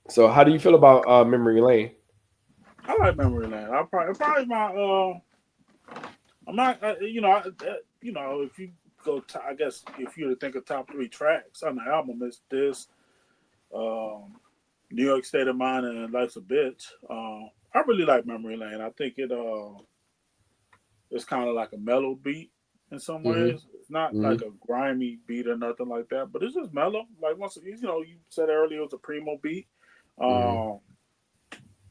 So how do you feel about Memory Lane? I like Memory Lane. I probably my I'm not if you go I guess if you were to think of top three tracks on the album, it's this um, New York State of Mind and Life's a Bitch. I really like Memory Lane. I think it's kind of like a mellow beat in some Mm-hmm. ways. It's not Mm-hmm. like a grimy beat or nothing like that, but it's just mellow. Like once you said earlier it was a primo beat. Mm-hmm. Um,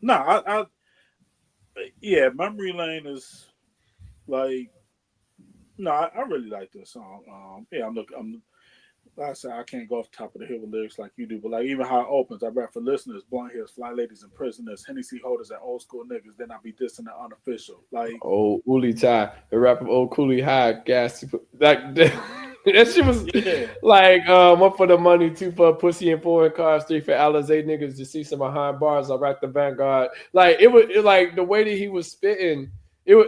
no, I yeah, Memory Lane is like no, I really like this song. Yeah, I'm like I said, I can't go off the top of the hill with lyrics like you do, but like even how it opens, I rap for listeners, blunt heads, fly ladies and prisoners, Hennessy holders and old school niggas, then I be dissing the unofficial. Like Old Uli Tai, the rapper Old Cooley High, gas. Like that shit was yeah, like one for the money, two for a pussy, and four in cars, three for Alizé niggas to see some behind bars. I rock the Vanguard. Like like the way that he was spitting. It was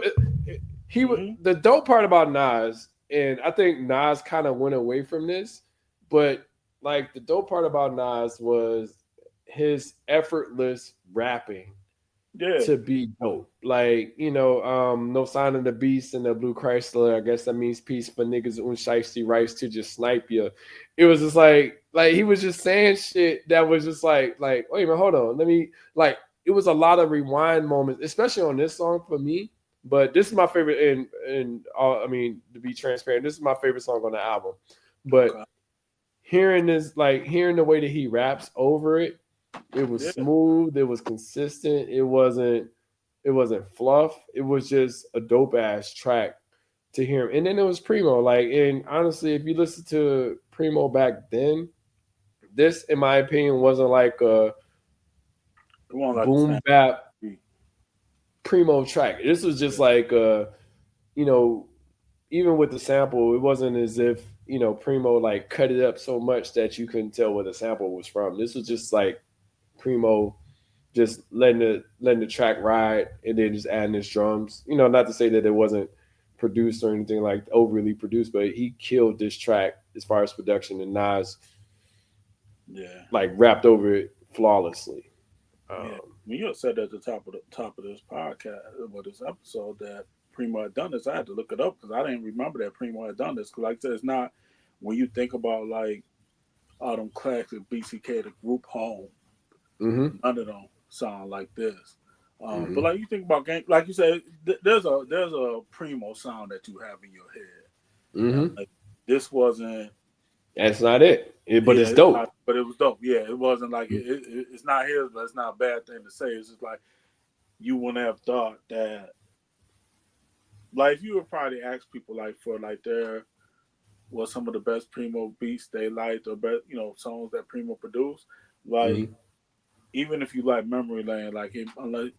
he was mm-hmm. the dope part about Nas, and I think Nas kind of went away from this, but like the dope part about Nas was his effortless rapping Yeah, to be dope. Like, no sign of the beast and the blue Chrysler. I guess that means peace for niggas on shiesty rights to just snipe you. It was just like he was just saying shit that was just like, wait a minute, hold on. Let me like it was a lot of rewind moments, especially on this song for me. But this is my favorite I mean, to be transparent, this is my favorite song on the album. But okay, hearing the way that he raps over it, it was yeah, smooth, it was consistent, it wasn't fluff, it was just a dope ass track to hear him. And then it was Primo. Like, and honestly, if you listen to Primo back then, this in my opinion wasn't like a it wasn't like a boom stand bap beat. Primo track. This was just Yeah, like you know, even with the sample, it wasn't as if Primo like cut it up so much that you couldn't tell where the sample was from. This was just like Primo just letting the track ride and then just adding his drums. Not to say that it wasn't produced or anything like overly produced, but he killed this track as far as production, and Nas yeah, like rapped over it flawlessly. yeah. Um, When you had said at the top of this podcast, or this episode, that Primo had done this, I had to look it up because I didn't remember that Primo had done this. Because like I said, it's not when you think about like all them classic BCK, the group home. mm-hmm, None of them sound like this. But mm-hmm, like you think about game, like you said, there's a primo sound that you have in your head. mm-hmm. Like this wasn't, That's not it, but yeah, it's dope. but it was dope. Yeah, it wasn't like it's not his, but it's not a bad thing to say. It's just like you wouldn't have thought that. Like if you would probably ask people like for like their what some of the best primo beats they liked or best songs that primo produced, like Mm-hmm. even if you like Memory Lane, like it,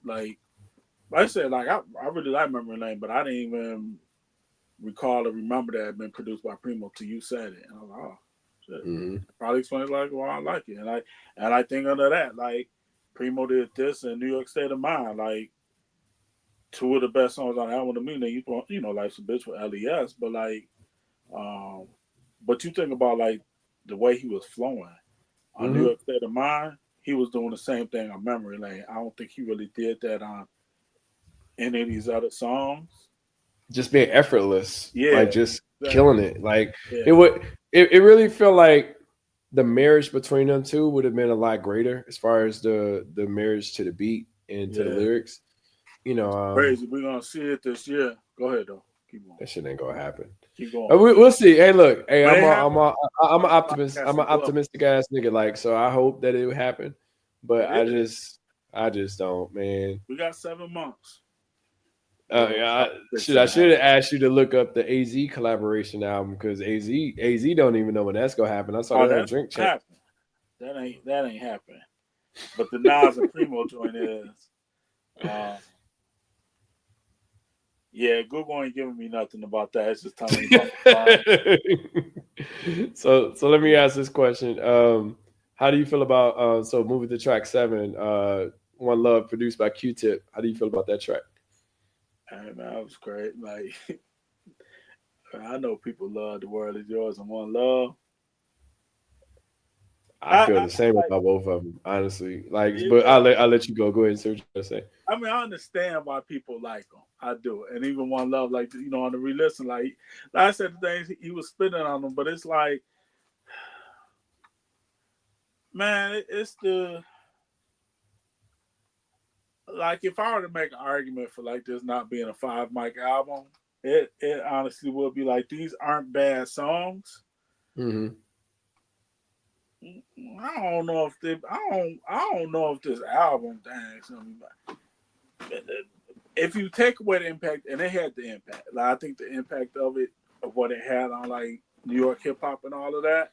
like I said, like I really like Memory Lane, but I didn't even recall or remember that it had been produced by Primo till you said it. And I was like, oh shit. Mm-hmm. Probably explains like why I like it. And I think under that, like Primo did this and New York State of Mind, like two of the best songs on the album to me. Then Life's a Bitch with LES, but like um but you think about like the way he was flowing on New Mm-hmm. York State of Mind, he was doing the same thing on Memory Lane. I don't think he really did that on any of these other songs. Just being effortless, like Yeah, just killing exactly. it. Like Yeah, it would, it really felt like the marriage between them two would have been a lot greater as far as the marriage to the beat and to the yeah. lyrics. You know, Crazy. We're gonna see it this year. Go ahead though. Keep going. that shit ain't gonna happen. Keep going. We'll see. Hey, look, hey, When I'm it a, I'm happens, a, I'm an optimist. podcast I'm an and blow. optimistic ass nigga. Like, so I hope that it will happen, but It is. I just don't, man. We got 7 months. Yeah, Fix I it should have happen. asked you to look up the AZ collaboration album because AZ don't even know when that's gonna happen. I saw Oh, that on that's Drink Champ. happening. That ain't happening. But the Nas and Primo joint is. Uh, yeah, Google ain't giving me nothing about that. It's just telling me about the song. So let me ask this question. How do you feel about so moving to track 7, One Love produced by Q-Tip? How do you feel about that track? And that was great. Like I know people love The World Is Yours and One Love. I feel I the same like about both of them, honestly. Like, but yeah. I'll let you go. Go ahead and say what you gotta say. I mean, I understand why people like them. I do, and even One Love, like on the re-listen, like I said, the things he was spitting on them, but it's like, man, it's the like if I were to make an argument for like this not being a 5 mic album, it honestly would be like these aren't bad songs. Mm-hmm. I don't know if they, I don't know if this album thing. If you take away the impact, and it had the impact, like I think the impact of it, of what it had on like New York hip hop and all of that,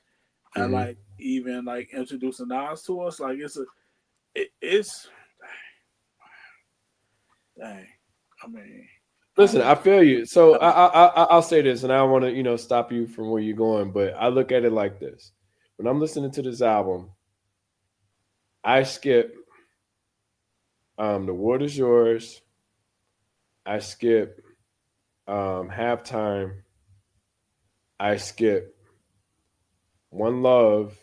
and Mm-hmm. like even like introducing Nas to us, like it's dang. I mean, Listen, honestly, I feel you. So I'll say this, and I don't want to stop you from where you're going, but I look at it like this: when I'm listening to this album, I skip "The World Is Yours," I skip "Halftime," I skip "One Love,"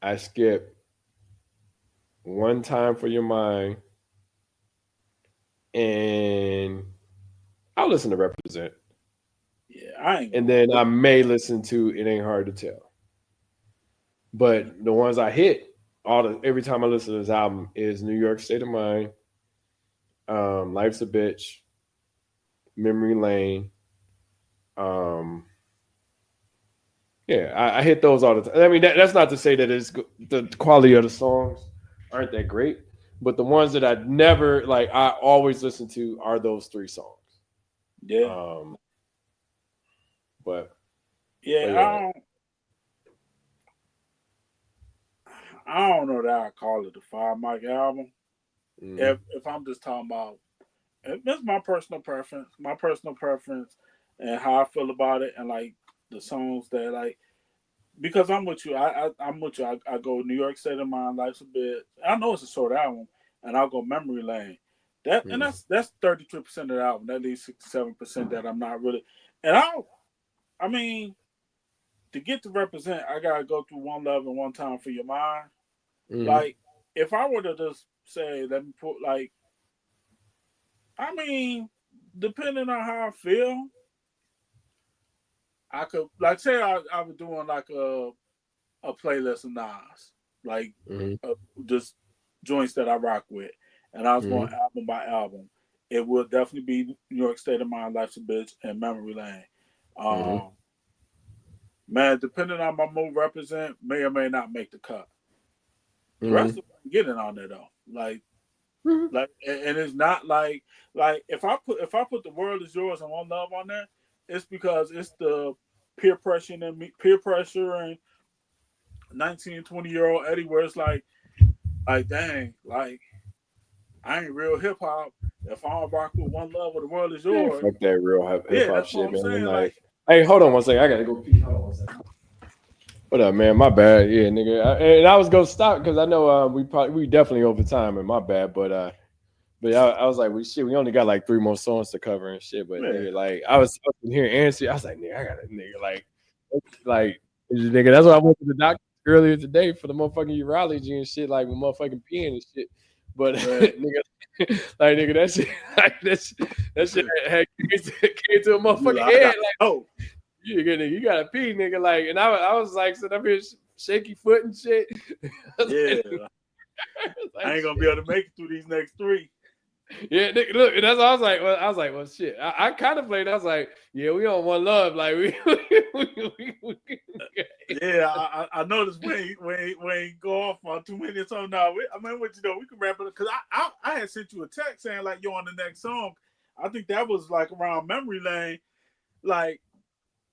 I skip "One Time for Your Mind," and I'll listen to "Represent," yeah, I ain't and gonna then hold I may listen to "It Ain't Hard to Tell." you. But the ones I hit every time I listen to this album is New York State of Mind, Life's a Bitch, Memory Lane. Um, yeah, I hit those all the time. I mean, that's not to say that the quality of the songs aren't that great, but the ones that I never like, I always listen to are those three songs. Yeah, Um, but yeah. yeah, I don't know that I call it the 5 mic album. mm, If I'm just talking about, it's my personal preference, and how I feel about it, and like the songs that like because I'm with you. I'm with you. I go New York State of Mind, Life's a Bit. I know it's a short album, and I'll go Memory Lane. mm, That's 33% of the album. That leaves 67% that I'm not really. And I mean, to get to Represent, I gotta go through One Love and One Time for Your Mind. mm, Like, if I were to just say, let me put like, I mean, depending on how I feel, I could like say I was doing like a playlist of Nas, like mm, uh, just joints that I rock with, and I was going mm, album by album. It would definitely be New York State of Mind, Life's a Bitch, and Memory Lane. mm, Um, man, depending on my mood, Represent may or may not make the cut. The rest mm, of them getting on there though, mm, and it's not like if I put the world is yours and One Love on there, it's because it's the peer pressure and 19, 20 year old Eddie where it's like dang, like I ain't real hip hop. If I don't rock with One Love or the world is man, yours, fuck that real hip yeah, hop that's what shit, I'm man. saying. Like, Like, hey, hold on one second, I gotta go pee. Hold on one second. What up, man? My bad. Yeah, nigga. And I was gonna stop because I know we definitely over time, and my bad. But I was like, we only got like three more songs to cover and shit. But yeah, nigga, like I was hearing Answer, I was like, nigga, I got a nigga like nigga. That's why I went to the doctor earlier today for the motherfucking urology and shit, like with motherfucking peeing and shit. But man, nigga, like nigga, that shit, like that shit had came to a you motherfucking like, I head. got oh You gotta pee, nigga. Like, and I was like sitting up here shaky foot and shit. I was yeah, like, I was I like, ain't gonna be shit. able to make it through these next three. Yeah, nigga, look, and that's what I was like, well, shit. I kind of played. I was like, yeah, we on one love. Like Yeah, I noticed we ain't go off on too many. So now, I mean, what you know, we can wrap it up because I had sent you a text saying like you're on the next song. I think that was like around Memory Lane, like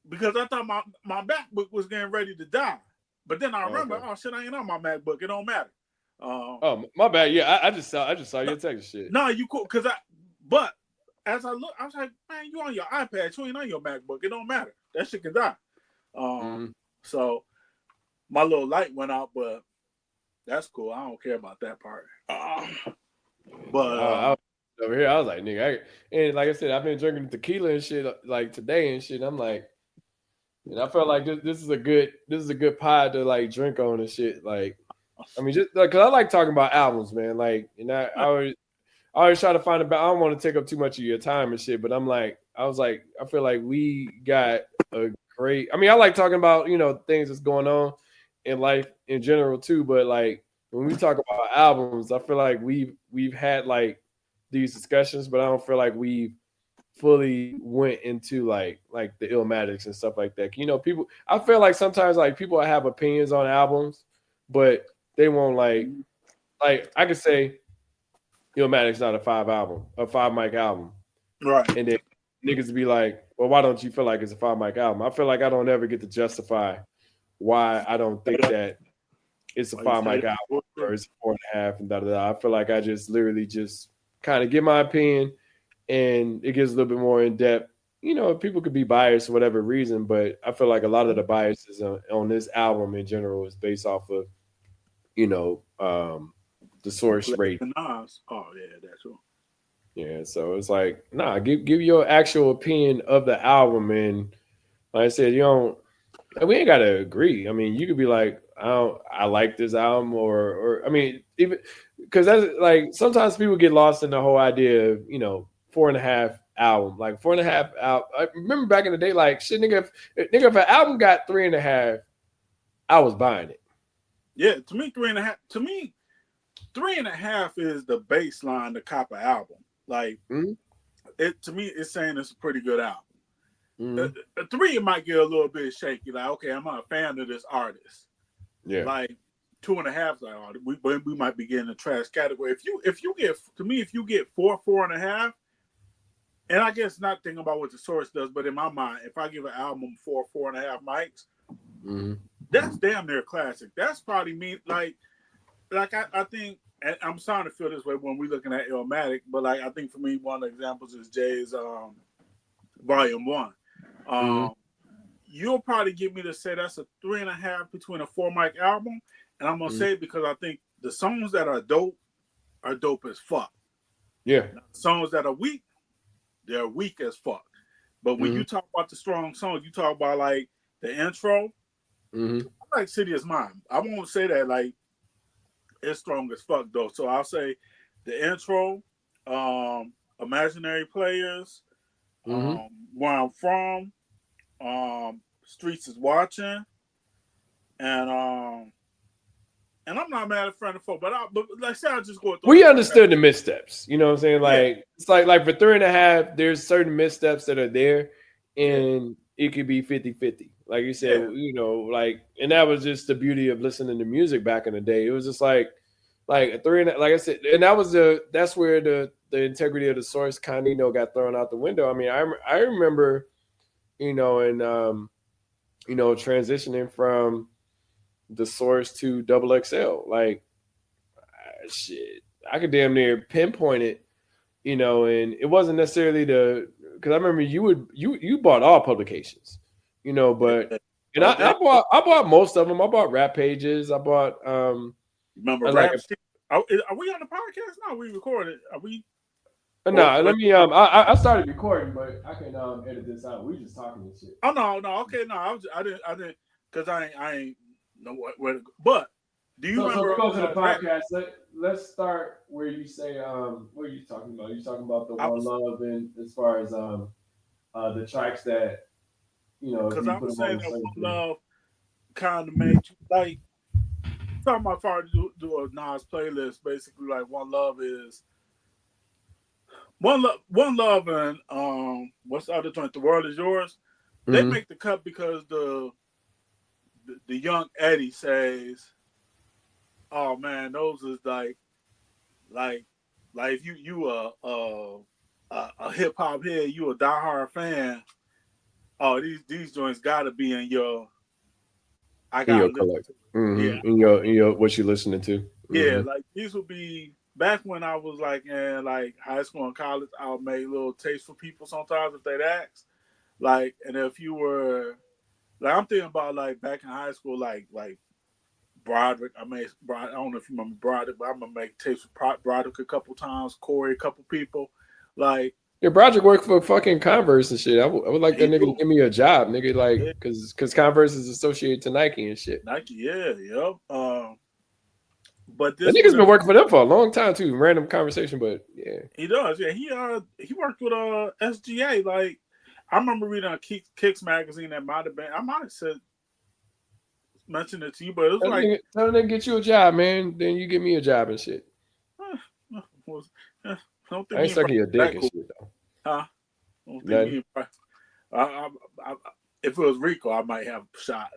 because I thought my MacBook was getting ready to die, but then I remember, okay. oh shit, I ain't on my MacBook. It don't matter. Um, Oh, my bad. Yeah, I just saw your text shit. no, you cool because but as I look, I was like, man, you on your iPad, you ain't on your MacBook. It don't matter. That shit can die. Um, Mm-hmm. so my little light went out, but that's cool. I don't care about that part. But I was over here. I was like, nigga, and like I said, I've been drinking tequila and shit like today and shit. I'm like, And I felt like this is a good pod to like drink on and shit. Like, I mean, just like, cause I like talking about albums, man. Like, and I always try to find about. I don't want to take up too much of your time and shit, but I feel like we got a great. I mean, I like talking about things that's going on in life in general too, but like when we talk about albums, I feel like we've had like these discussions, but I don't feel like we fully went into like the Illmatics and stuff like that. People. I feel like sometimes like people have opinions on albums, but they won't like I could say Illmatic's not a five mic album, Right. and then niggas be like, well, why don't you feel like it's a five mic album? I feel like I don't ever get to justify why I don't think that it's a Why you five say mic album or it's a four and a half and da da da. I feel like I just literally just kind of give my opinion and it gets a little bit more in depth. People could be biased for whatever reason, but I feel like a lot of the biases on this album in general is based off of, you know, um, the source rate. the Nas. Oh yeah, that's true. Yeah, so it's like, nah, give your actual opinion of the album, and like I said, you don't. We ain't gotta agree. I mean, you could be like, I like this album, or I mean, even because that's like sometimes people get lost in the whole idea of four and a half album, like four and a half album. I remember back in the day, like shit, nigga, if an album got three and a half, I was buying it. Yeah, to me, 3.5. To me, 3.5 is the baseline to cop an album. Like Mm-hmm. it to me, it's saying it's a pretty good album. Mm-hmm. A 3, it might get a little bit shaky. Like, okay, I'm not a fan of this artist. Yeah, Like 2.5, like we might be getting a trash category. If you get to me, if you get 4.5, and I guess not thinking about what the source does, but in my mind, if I give an album 4.5 mics, mm-hmm. that's damn near classic. That's probably me. Like I think, and I'm starting to feel this way when we're looking at Illmatic, but like I think for me, one of the examples is Jay's Volume 1. Mm-hmm. You'll probably get me to say that's a 3.5 between a 4 mic album, and I'm gonna Mm-hmm. say it because I think the songs that are dope as fuck. Yeah, Now, songs that are weak, they're weak as fuck. But when mm-hmm. you talk about the strong songs, you talk about like the intro. Mm-hmm. I like City is Mine. I won't say that like it's strong as fuck though. So I'll say the intro, Imaginary Players, Mm-hmm. Where I'm From, Streets is Watching, and I'm not mad at Friend of Foe, but like I said, I just go through. We understood the missteps. You know what I'm saying? Yeah. Like it's like for 3.5, there's certain missteps that are there, and it could be 50-50. Like you said, like, and that was just the beauty of listening to music back in the day. It was just like a three and like I said, and that's where the integrity of the source kind of got thrown out the window. I mean, I remember, and transitioning from the source to double XL, like shit, I could damn near pinpoint it, and it wasn't necessarily because I remember you bought all publications, but and I bought most of them. I bought Rap Pages. I bought Remember like Rap? Are we on the podcast now? We recorded? Are we? no, let me I started recording, but I can edit this out. We just talking this shit. Oh no, okay, no, I didn't because I ain't know where to go. But do you remember? So we go to the podcast. Let's start where you say what are you talking about? You talking about the One Love, and as far as the tracks that because I was saying that One Love kind of made you like talking about if I do a Nas playlist, basically like One Love is One Love, and what's the other joint? The World Is Yours. They make the cut because the young Eddie says, "Oh man, those is like if you a hip hop head, you a diehard fan. Oh, these joints gotta be in your I got collect. Yeah, in your what you listening to. Yeah, like these would be back when I was like in like high school and college. I would make little tapes for people sometimes if they'd ask. Like, and if you were like, I'm thinking about like back in high school, like Broderick. I don't know if you remember Broderick, but I'm gonna make tapes with Broderick a couple times. Corey, a couple people. Like, Yeah, Broderick worked for fucking Converse and shit. I would like that nigga to give me a job, nigga, like, Yeah. cause Converse is associated to Nike and shit. Nike, yeah, yep. But That this nigga's would been have working for them for a long time too. Random conversation, but yeah, he does. Yeah, he worked with SGA. Like I remember reading a Kicks magazine that might have been. I might have said mentioned it to you, but it was like tell them get you a job, man. Then you give me a job and shit. I don't think I ain't sucking your dick and shit though. Huh? I don't think if it was Rico, I might have a shot.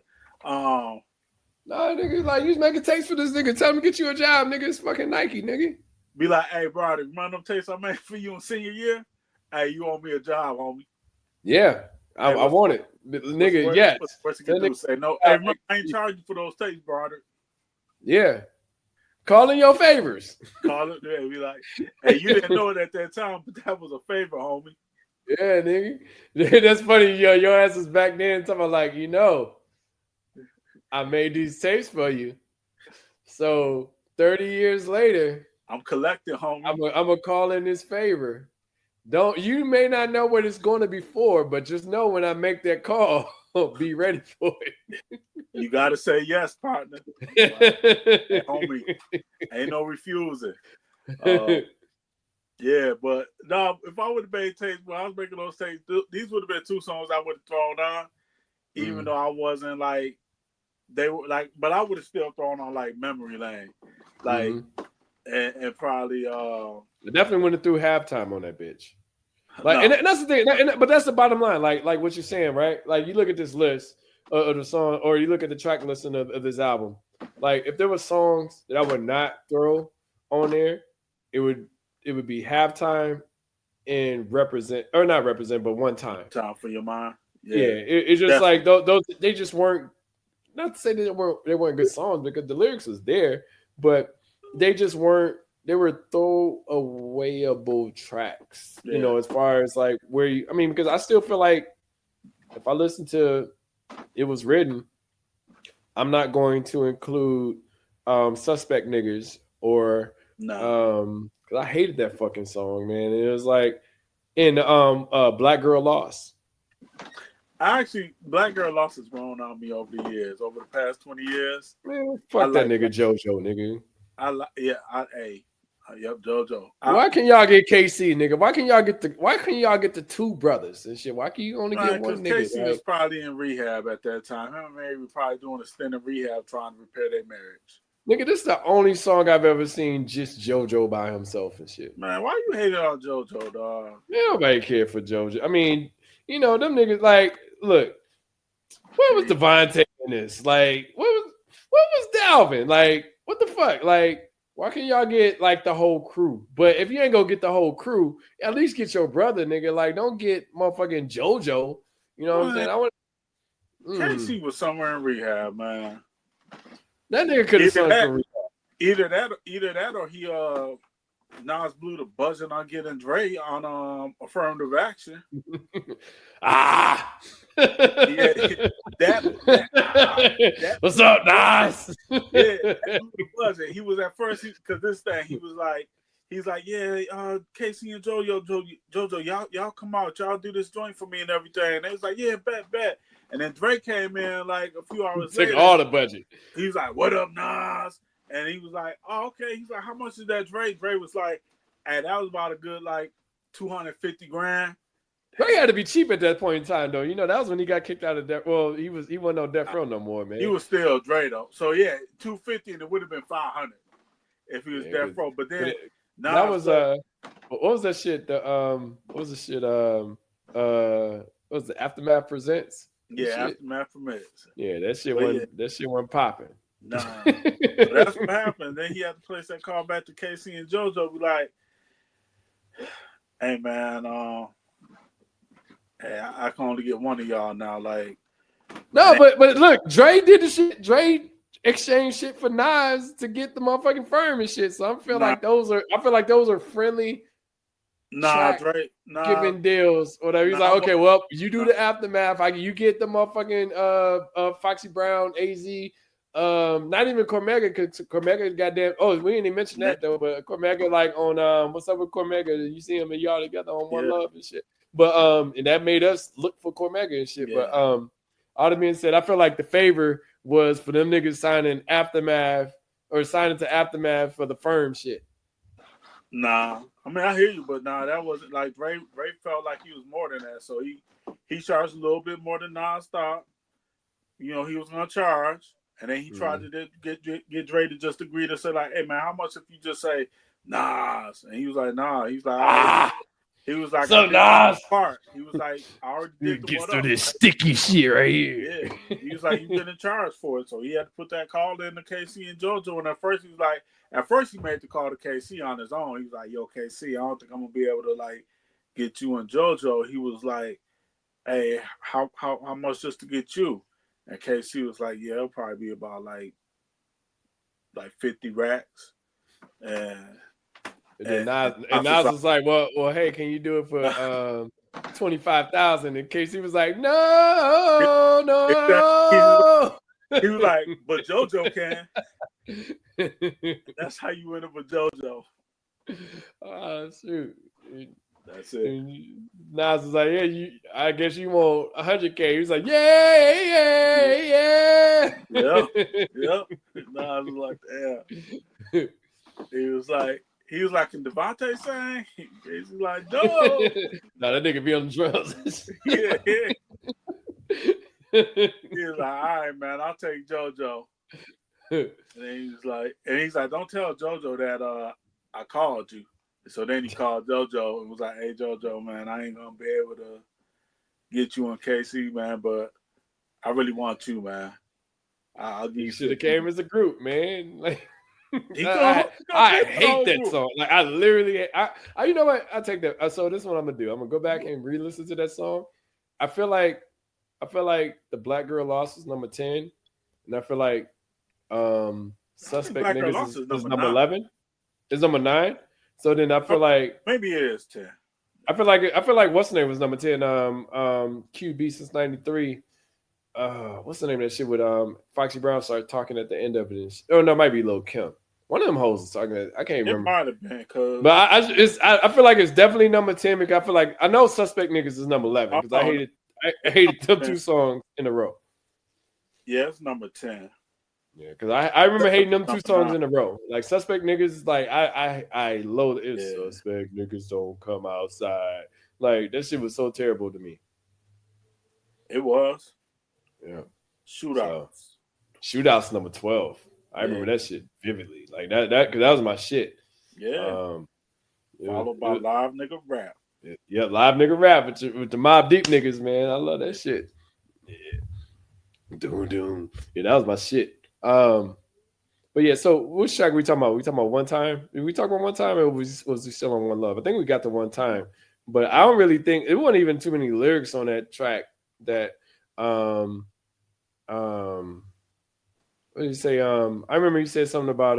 No, nigga, like you making tapes for this nigga. Tell him to get you a job, nigga. It's fucking Nike, nigga. Be like, hey, bro, remember them tapes I made for you in senior year? Hey, you owe me a job, homie. Yeah, I want it, nigga. Yeah. What's you can do? Say no. Hey, remember, I ain't charging for those tapes, brother. Yeah. Call in your favors. Call it there. Be like, hey, you didn't know it at that time, but that was a favor, homie. Yeah, nigga. That's funny. Yo, your ass was back then talking about like, I made these tapes for you. So 30 years later, I'm collecting, homie. I'm gonna call in this favor. You may not know what it's going to be for, but just know when I make that call, be ready for it. You gotta say yes, partner. Hey, homie, ain't no refusing. Yeah, but no, if I would have made tapes when I was making those tapes, these would have been two songs I would have thrown on, even though I wasn't like they were like, but I would have still thrown on like Memory Lane, like and probably definitely went through halftime on that bitch. Like, and that's the thing, but that's the bottom line. Like what you're saying, right? Like you look at this list of the song, or you look at the track listing of this album. Like if there were songs that I would not throw on there, it would be Halftime and Represent, or not Represent, but One Time. Time for Your Mind. Yeah, it's just like those. They just weren't. Not to say they weren't good songs because the lyrics was there, but they just weren't. They were throwawayable tracks, as far as like because I still feel like if I listen to It Was Written, I'm not going to include Suspect Niggas or because I hated that fucking song, man. It was like in Black Girl Lost. Black Girl Lost has grown on me over the years, over the past 20 years. Man, fuck that nigga JoJo, nigga. JoJo. Why can y'all get KC, nigga? Why can y'all get the two brothers and shit? Why can you only get one nigga? KC was probably in rehab at that time. Him and Mary were probably doing a stint in rehab trying to repair their marriage. Nigga, this is the only song I've ever seen just JoJo by himself and shit. Man, why you hating on JoJo, dog? Nobody care for JoJo. I mean, them niggas like, look, where was Devontae in this? Like, what was Dalvin? Like, what the fuck? Like, why can't y'all get like the whole crew? But if you ain't gonna get the whole crew, at least get your brother, nigga. Like, don't get motherfucking JoJo. You know what I'm saying? KC was somewhere in rehab, man. That nigga could have sung for rehab. Either that, or he Nas blew the buzzing on getting Dre on affirmative action. What's up, Nas? He was at first because this thing he was like, Casey and JoJo, y'all come out, y'all do this joint for me and everything. And they was like, yeah, bet. And then Dre came in like a few hours later. Took all the budget. He was like, what up, Nas? And he was like, oh, okay. He's like, how much is that, Dre? Dre was like, hey, that was about a good like $250,000. Dre had to be cheap at that point in time, though. That was when he got kicked out of death. Well, he wasn't on death row no more, man. He was still Dre though. So yeah, $250 and it would have been $500 if he was death row. But then that was what was that shit? What was the shit? What was the Aftermath Presents? Yeah, Aftermath Presents. Yeah, that shit wasn't popping. Nah, so that's what happened. Then he had to place that call back to KC and JoJo. Be like, hey man, hey, I can only get one of y'all now. Like, no, but look, Dre did the shit. Dre exchanged shit for Nas to get the motherfucking firm and shit. So I feel like those are friendly. Dre, giving deals, whatever. He's like, okay, well, you do the Aftermath. You get the motherfucking Foxy Brown, AZ, Not even Cormega, because Cormega goddamn. Oh, we didn't even mention that though. But Cormega, like on what's up with Cormega? You see him and y'all together on One Love and shit. But and that made us look for Cormega and shit. Yeah. But all that being said, I feel like the favor was for them niggas signing Aftermath or signing to Aftermath for the firm shit. Nah, I mean I hear you, but nah, that wasn't like Ray felt like he was more than that, so he charged a little bit more than Nonstop. You know, he was gonna charge, and then he tried to get Dre to just agree to say like, "Hey man, how much if you just say Nas?" And he was like, "Nah." He's like, he was like, "So Nas part." He was like, "I already did the gets one through up." this sticky shit right here. Yeah, he was like, "You didn't charge for it," so he had to put that call in to KC and JoJo. And at first he was like, he made the call to KC on his own. He was like, "Yo, KC, I don't think I'm gonna be able to like get you and JoJo." He was like, "Hey, how much just to get you?" And KC was like, "Yeah, it'll probably be about like 50 racks." And Nas was like, well, hey, can you do it for 25,000? And KC was like, no. He was like, but JoJo can. That's how you end up with JoJo. Oh shoot. That's it. And Nas was like, yeah, I guess you want 100K. He was like, yeah. Yep. Nas was like, yeah. He was like, can Devontae sing? He's like, no. No, that nigga be on the drums. yeah. He was like, all right, man, I'll take JoJo. And then he's like, don't tell JoJo that I called you. So then he called JoJo and was like, hey, JoJo, man, I ain't going to be able to get you on KC, man, but I really want you, man. I'll give you. Should have came as a group, man. Like, I hate that song. Like, I literally, you know what? I take that. So this is what I'm gonna do. I'm gonna go back and re-listen to that song. I feel like The Black Girl Lost is number 10, and I feel like Suspect Niggas is number 11. Is number 9. So then I feel like maybe it is 10. I feel like what's the name was number 10. QB since '93. What's the name of that shit with Foxy Brown started talking at the end of it? Oh no, it might be Lil Kim. One of them hoes is talking. I can't remember. It might have been, cause. But I feel like it's definitely number 10 because I feel like I know Suspect Niggas is number 11 because I hated them 2 songs in a row. Yeah, it's number 10. Yeah, because I remember hating them 2 songs in a row. Like Suspect Niggas, like I loathe it. Yeah. Suspect Niggas don't come outside. Like that shit was so terrible to me. It was. Yeah. Shootouts number 12. I remember that shit vividly. Like that because that was my shit. Yeah. Followed by Live Nigga Rap. Yeah, Live Nigga Rap with the Mob Deep niggas, man. I love that shit. Yeah. Doom. Yeah, that was my shit. But yeah, so which track we talking about? We talking about One Time? Did we talk about One Time or was we still on One Love? I think we got the One Time. But I don't really think it wasn't even too many lyrics on that track that what did you say? I remember you said something about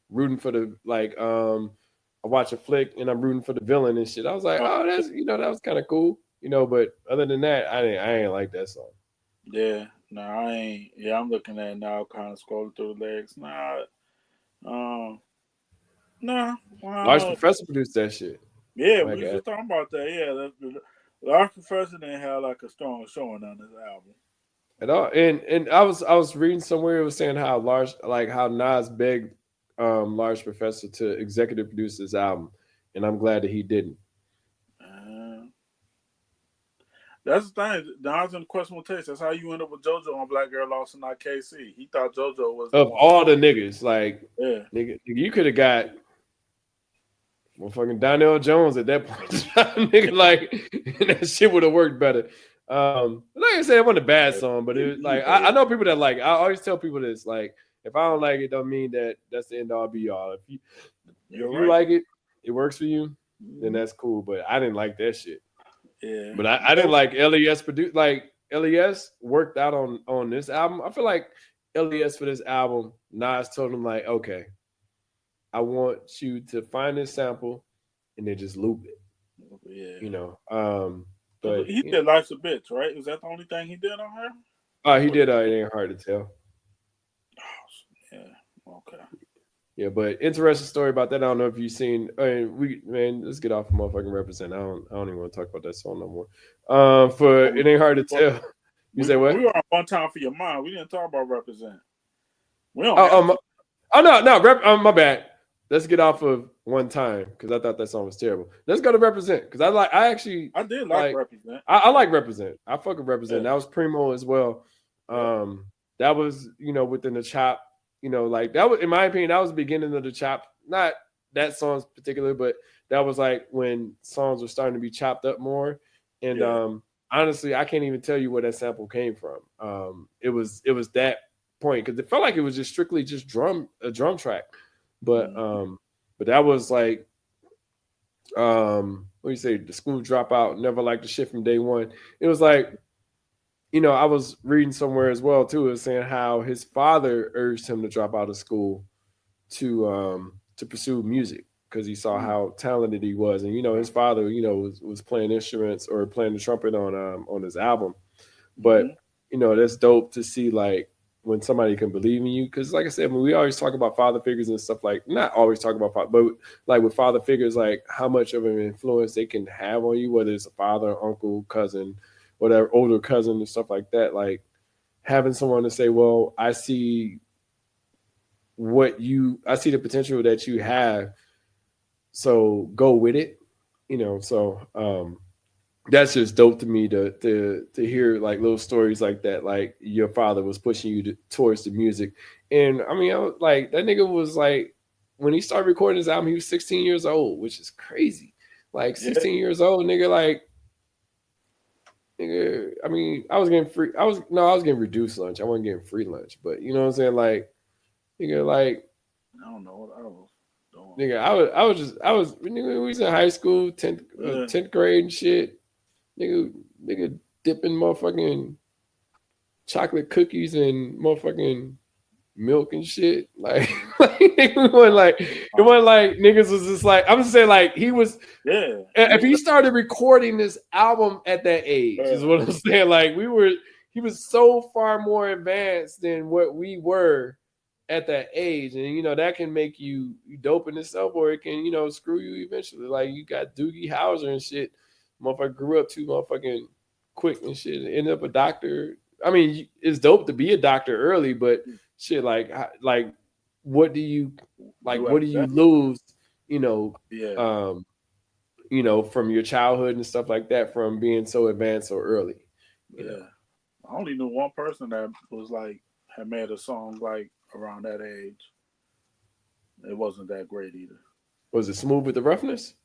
rooting for the I watch a flick and I'm rooting for the villain and shit. I was like, oh, that's that was kind of cool, but other than that, I ain't like that song. Yeah, no, I ain't. Yeah, I'm looking at it now, kind of scrolling through the lyrics. Large Professor produced that shit. Yeah, we were just talking about that. Yeah, the Large Professor didn't have like a strong showing on this album at all. And I was reading somewhere it was saying how Nas begged Large Professor to executive produce this album, and I'm glad that he didn't. That's the thing. Nas in Questionable Taste. That's how you end up with JoJo on Black Girl Lost and not KC. He thought JoJo was of all the niggas. Like, yeah, nigga, you could have got fucking Donnell Jones at that point. Nigga, like, that shit would have worked better. Like I said, it wasn't a bad song, but it was like I know people that like it. I always tell people this, like, if I don't like it, don't mean that that's the end all be all. If you like it, it works for you, then that's cool. But I didn't like that shit. Yeah. But I didn't like LES produce. Like LES worked out on this album. I feel like LES for this album, Nas told him like, okay, I want you to find this sample and then just loop it. Yeah. But he did Life's a Bitch, right? Is that the only thing he did on her? He did It Ain't Hard to Tell. Yeah, but interesting story about that. I don't know if you've seen. I mean, let's get off of motherfucking represent. I don't even want to talk about that song no more. For Well, it ain't hard to tell. You say we what? were on One Time for Your Mind. We didn't talk about represent. We don't Oh, have to. oh no, my bad. Let's get off of one time because I thought that song was terrible. Let's go to represent because I actually I did like like represent. I like represent. I fucking represent. Yeah, That was Primo as well. yeah, That was within the chop. Like that was in my opinion that was the beginning of the chop. Not that song's particular, but that was like when songs were starting to be chopped up more. And yeah. honestly, I can't even tell you where that sample came from. It was that point because it felt like it was just strictly just a drum track, but Mm-hmm. but that was like what do you say, the school dropout, never liked the shit from day one. It was like I was reading somewhere as well too. It was saying how his father urged him to drop out of school to pursue music because he saw how talented he was, and his father was playing instruments or playing the trumpet on his album. Mm-hmm. But that's dope to see, like, when somebody can believe in you. Because, like I said, when we always talk about father figures and stuff, like, not always talk about father, but like with father figures, like how much of an influence they can have on you, whether it's a father, uncle, cousin, whatever, older cousin and stuff like that. Like having someone to say, "Well, I see the potential that you have, so go with it." So that's just dope to me to hear like little stories like that. Like your father was pushing you towards the music, and I mean, I was like, that nigga was like, when he started recording his album, he was 16 years old, which is crazy. Like Yeah, 16 years old, nigga. Like, nigga. I mean, I was getting free. I was getting reduced lunch. I wasn't getting free lunch, but you know what I'm saying. Like, nigga, like. I don't know what I was doing. Nigga, I was nigga, we was in high school, 10th grade and shit. Nigga dipping motherfucking chocolate cookies and motherfucking milk and shit. Like, it wasn't like niggas was just like, I'm just saying, like, he was, Yeah, if he started recording this album at that age, is what I'm saying. Like, he was so far more advanced than what we were at that age. And that can make you dope in itself, or it can, screw you eventually. Like, you got Doogie Howser and shit. Motherfucker grew up too motherfucking quick and shit, ended up a doctor. I mean, it's dope to be a doctor early, but shit, like what do you do what after do you that. lose, you know, Yeah, um, from your childhood and stuff like that, from being so advanced so early, you know. yeah. I only knew one person that was like had made a song like around that age. It wasn't that great either. Was it Smooth with the Roughness?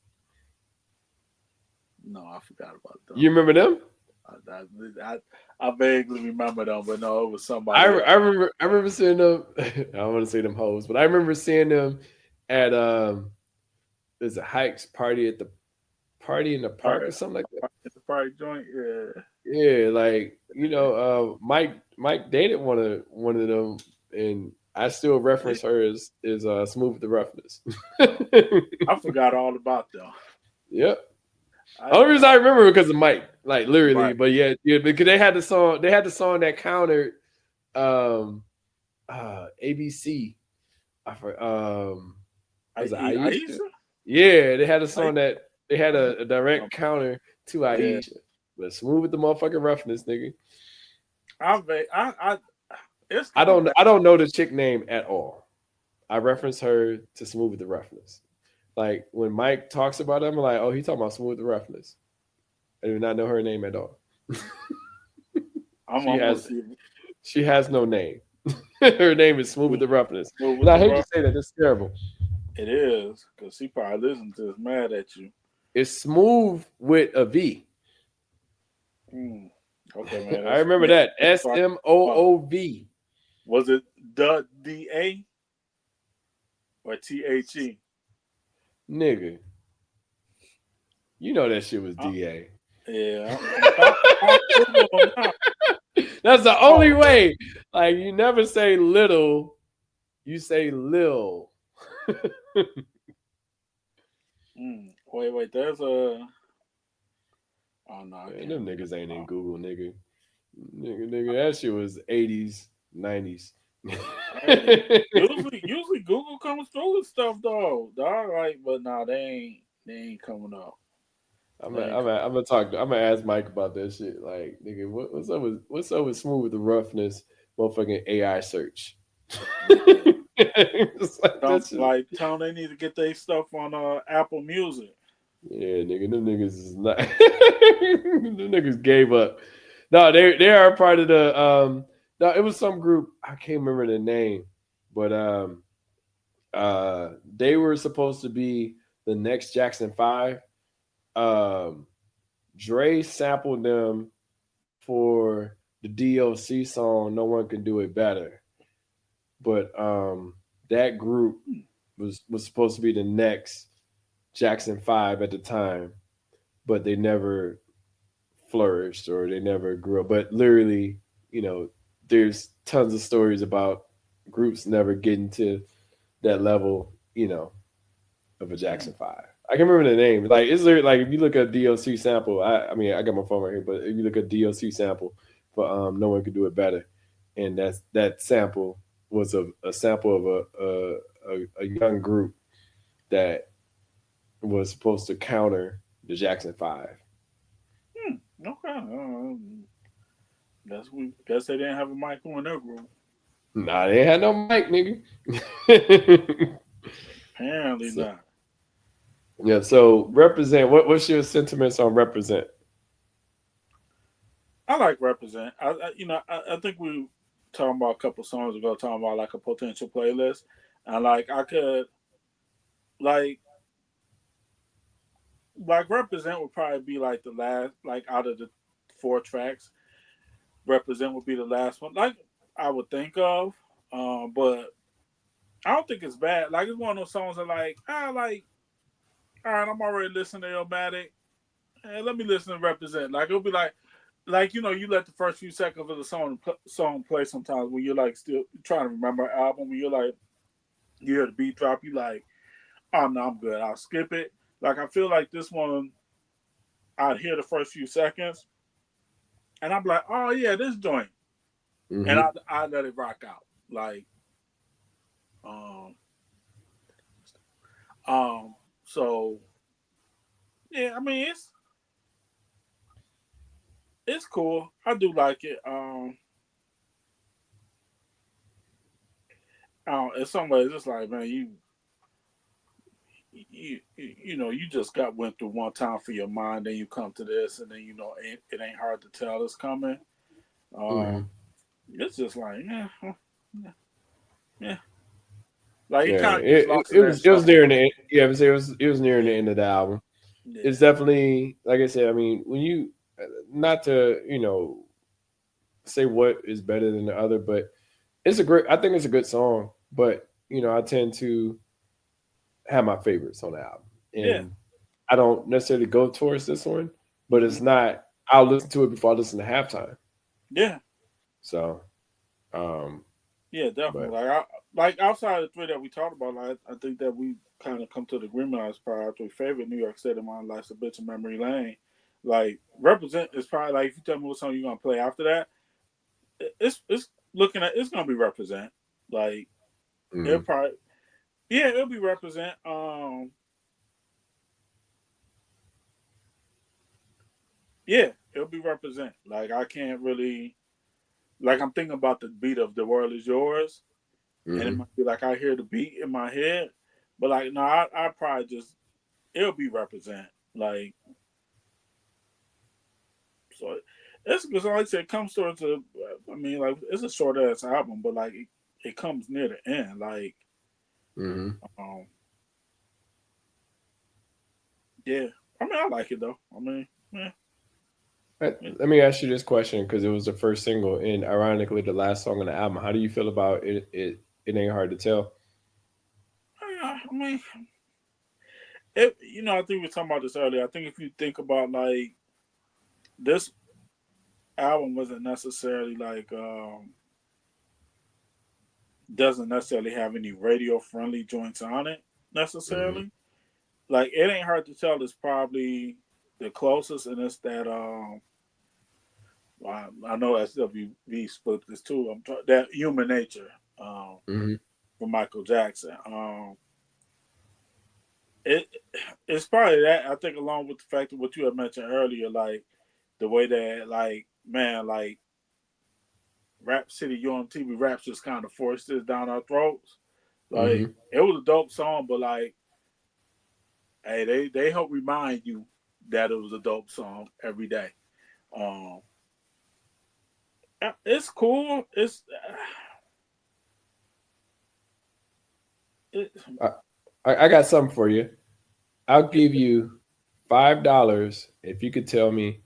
No, I forgot about them. You remember them? I vaguely remember them, but no, it was I, somebody else. I remember I remember seeing them. I don't want to say them hoes, but I remember seeing them at there's a hikes party at the party in the All park or right, something like that. the party joint. Yeah, Yeah, like Mike dated one of them, and I still reference her as Smooth with the Roughness. I forgot all about them. Yep. I, Only reason I I remember because of Mike, like literally. right. But yeah, because they had the song. They had the song that countered um ABC. Was it Aisha? Aisha? Yeah, they had a song Aisha? that they had a direct counter to Yeah, Aisha. But Smooth with the motherfucking roughness, nigga. I it's I coming don't back. I don't know the chick name at all. I reference her to Smooth with the Roughness. Like when Mike talks about them, I'm like, oh, he talking about Smooth with the Roughness. I do not know her name at all. I'm she gonna has see she has no name. Her name is Smooth with the Roughness. And with I the hate to rough. say that, it's terrible. It is because she probably listens to this mad at you. It's Smooth with a V. Mm. Okay, man. I That's remember maybe that. SMOOV. was it the DA or THE? Nigga. You know that shit was DA. Yeah, I'm powerful now. That's the only Oh, way. Like, you never say little, you say lil. wait. There's a. Oh no, I Man, can't them look. niggas ain't in Google, nigga. Nigga, that shit was 80s, 90s. Hey, usually Google comes through with stuff though. Dog, like, but nah, they ain't coming up. I'm They gonna, ain't I'm gonna, I'm gonna talk. I'm gonna ask Mike about that shit. Like, nigga, what's up with smooth the roughness, motherfucking AI search? coming. Yeah. It's like that shit. Tell them they need to get their stuff on Apple Music. Yeah, nigga, them niggas is not. Them niggas gave up. No, they are part of the. No, it was some group. I can't remember the name, but they were supposed to be the next Jackson Five. Um, Dre sampled them for the DLC song "No One Can Do It Better," but that group was supposed to be the next Jackson Five at the time, but they never flourished or they never grew up. But literally, you know, there's tons of stories about groups never getting to that level, of a Hmm. Jackson Five. I can remember the name. Like, is there like if you look at DLC sample? I mean, I got my phone right here, but if you look at DLC sample for "No One Could Do It Better," and that sample was a sample of a young group that was supposed to counter the Jackson Five. Okay. Guess they didn't have a mic on their group. Nah, they ain't had no mic, nigga. Apparently So, not. yeah. So represent. What's your sentiments on represent? I like represent. I think we talking about a couple songs ago, talking about like a potential playlist, and like I could like represent would probably be like the last, like out of the four tracks, represent would be the last one. Like I would think of, but I don't think it's bad. Like it's one of those songs that like all right, I'm already listening to Illmatic. Hey, let me listen to represent. Like it'll be like you let the first few seconds of the song play sometimes when you're like still trying to remember an album when you're like you hear the beat drop, you like, oh no, I'm good, I'll skip it. Like I feel like this one, I'd hear the first few seconds and I'm like, oh yeah, this joint, and Mm-hmm. I let it rock out. Like um um so yeah, I mean it's cool. I do like it. In some ways it's like, man, you just got went through one time for your mind, then you come to this, and then it ain't hard to tell it's coming. Mm-hmm. Um, it's just like yeah, yeah. Like it Yeah, kind of gets it, lost it in that was it was shuffle. nearing the end. Yeah, it was nearing the Yeah, end of the album. It's yeah, definitely like I said. I mean, when you not to say what is better than the other, but it's a great. I think it's a good song, but I tend to have my favorites on the album, yeah. and I don't necessarily go towards this one, but Hmm. it's not. I'll listen to it before I listen to halftime. Yeah, So, um, yeah, definitely. but Like outside of the three that we talked about, like, I think that we kind of come to the agreement on probably our three favorite New York State of Mind, Life's a Bitch and Memory Lane. Like represent is probably like if you tell me what song you're gonna play after that, it's looking at it's gonna be represent. Like it'll mm, probably yeah, it'll be represent. Yeah, it'll be represent. Like I can't really like I'm thinking about the beat of "The World Is Yours," and it mm-hmm. might be like I hear the beat in my head, but like no, I probably just it'll be represent. Like so, it's because like I said, it comes towards a. I mean, like it's a short ass album, but like it comes near the end. Like Mm-hmm. um, yeah, I mean I like it though. I mean yeah, yeah. Let me ask you this question because it was the first single and ironically the last song on the album. How do you feel about it? It ain't hard to tell. I mean, it, I think we were talking about this earlier. I think if you think about like this album wasn't necessarily like doesn't necessarily have any radio friendly joints on it Mm-hmm. necessarily. Like it ain't hard to tell. It's probably the closest, and it's that I know SWV split this too. That Human Nature. um, Mm-hmm. from Michael Jackson. It it's probably that, I think, along with the fact of what you had mentioned earlier, like the way that, like, man, like Rap City on TV raps just kind of forced this down our throats. Like, Mm-hmm. it was a dope song, but like, hey, they help remind you that it was a dope song every day. Um, it's cool. It, I, I got something for you. I'll give you $5 if you could tell me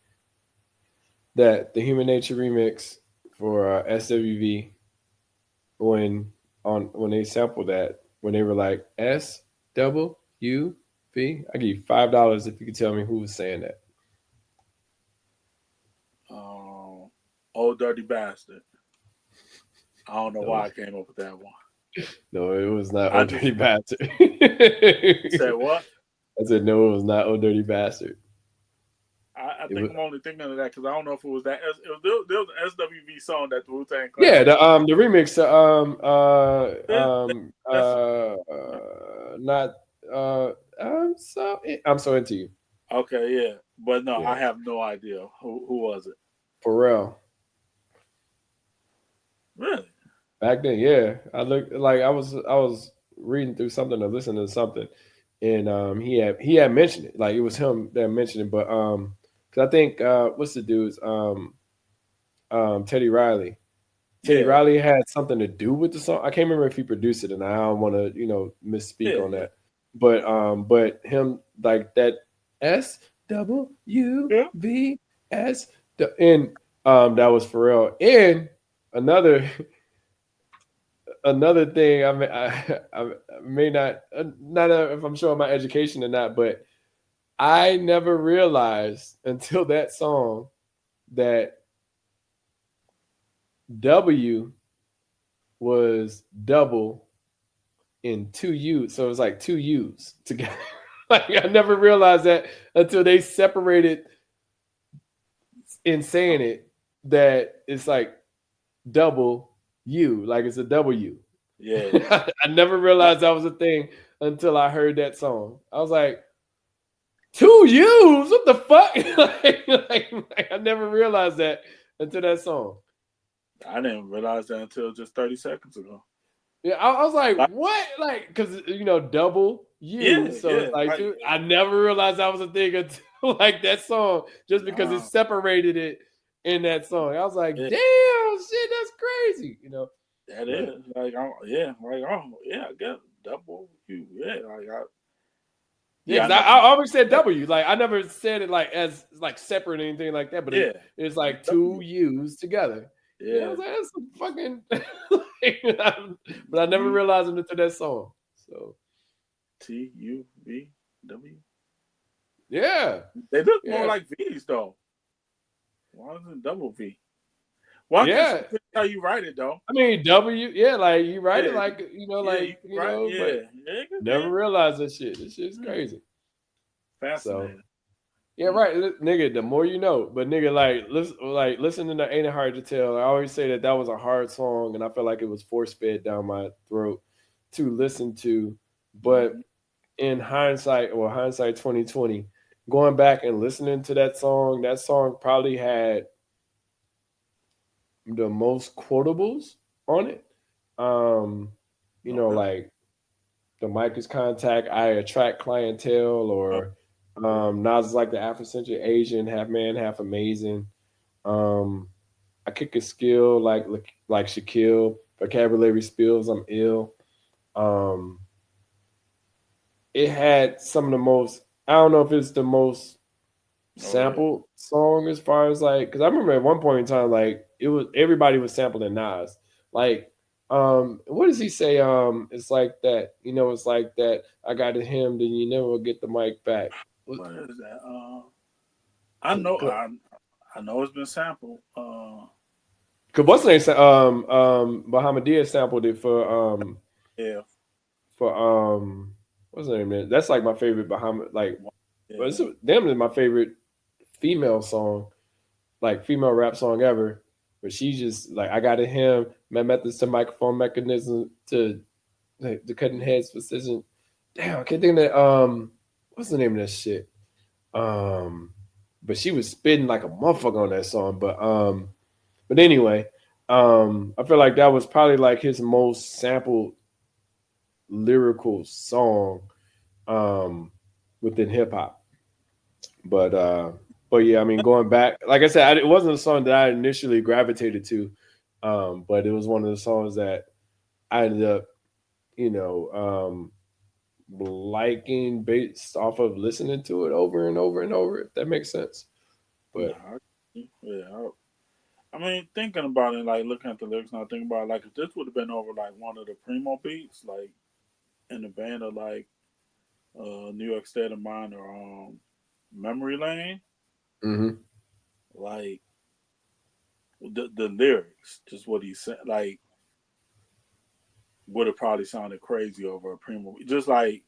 that the Human Nature remix for SWV, when they sampled that, when they were like SWV, I give you $5 if you could tell me who was saying that. um, Old Dirty Bastard. I don't know No, why I came up with that one. no, it was not I Old just Dirty Bastard. said what? I said no, it was not Old Dirty Bastard. I It think was, I'm only thinking of that because I don't know if it was that. There was an SWV song that the Wu Tang Clan yeah, did. the remix to Yeah, that's not I'm so into you. okay. Yeah, but no, I Yeah, have no idea who was it. Pharrell. Really? Back then, yeah, I looked like I was reading through something or listening to something, and he had mentioned it. Like it was him that mentioned it, but because I think what's the dude's Teddy Riley. Teddy Yeah, Riley had something to do with the song. I can't remember if he produced it, and I don't want to misspeak yeah, on yeah, that. But him like that yeah. SWVS and that was Pharrell. And another another thing, I may not not if I'm showing my education or not, but I never realized until that song that W was double in two U's. So it was like two U's together. Like I never realized that until they separated in saying it, that it's like double U, like it's a W. Yeah. I never I, realized that was a thing until I heard that song. I was like, two U's? What the fuck? Like, I never realized that until that song. I didn't realize that until just 30 seconds ago. Yeah, I was like, Like, what? Like, because double U, yeah, so yeah. it's like, Like, dude, I never realized that was a thing until like that song, just because it nah, separated it in that song. I was like, yeah, damn, shit, that's crazy. that But is. Like, yeah, like, oh, yeah, I get double you. Yeah, yeah, yeah, I because I, never. I always said W. Like, I never said it like as like separate or anything like that. But Yeah, it's like two W. U's together. Yeah, I Yeah, was like, that's some fucking. But I never U realized it until that song. So TUVW. yeah, They look more yeah, like V's though. Why is it double V? Well, I guess yeah. it depends how you write it though. I mean, W, yeah, like you write it Yeah, like yeah, you can write. but Yeah, yeah, never realized that shit. This shit's yeah. crazy. So Fascinating. yeah, right, nigga. The more you know, but nigga, listening to Ain't It Hard to Tell. I always say that was a hard song, and I felt like it was force fed down my throat to listen to. But Mm-hmm. in hindsight, or hindsight 2020, going back and listening to that song probably had the most quotables on it. Um, Okay. like the mic is contact, I attract clientele, Oh, or yeah. Nas is like the Afrocentric Asian, half man, half amazing. Um, I kick a skill like Shaquille, vocabulary spills, I'm ill. Um, it had some of the most, I don't know if it's the most Oh yeah. sampled song as far as like, because I remember at one point in time, like it was everybody was sampling Nas. Like, what does he say? It's like that, it's like that. I got to him, then you never will get the mic back. What is that? I know. I know it's been sampled. Cause what's the name? Muhammad Diaz sampled it Yeah, for what's the name? Man? That's like my favorite Muhammad. Like, but it's yeah. damn near my favorite female song, like female rap song ever. But she just like I got him methods to microphone mechanism to the cutting heads precision. Damn, I can't think of that. What's the name of that shit? Um, but she was spitting like a motherfucker on that song. But anyway, I feel like that was probably like his most sampled lyrical song um within hip hop. But but yeah, I mean, going back, like I said, it wasn't a song that I initially gravitated to, but it was one of the songs that I ended up, you know, liking based off of listening to it over and over and over. If that makes sense. But Nah, yeah. I mean, thinking about it, like looking at the lyrics, and I think about it, like if this would have been over like one of the primo beats, like in the band of like New York State of Mind or Memory Lane, hmm like the lyrics, just what he said, like would have probably sounded crazy over a primo. Just like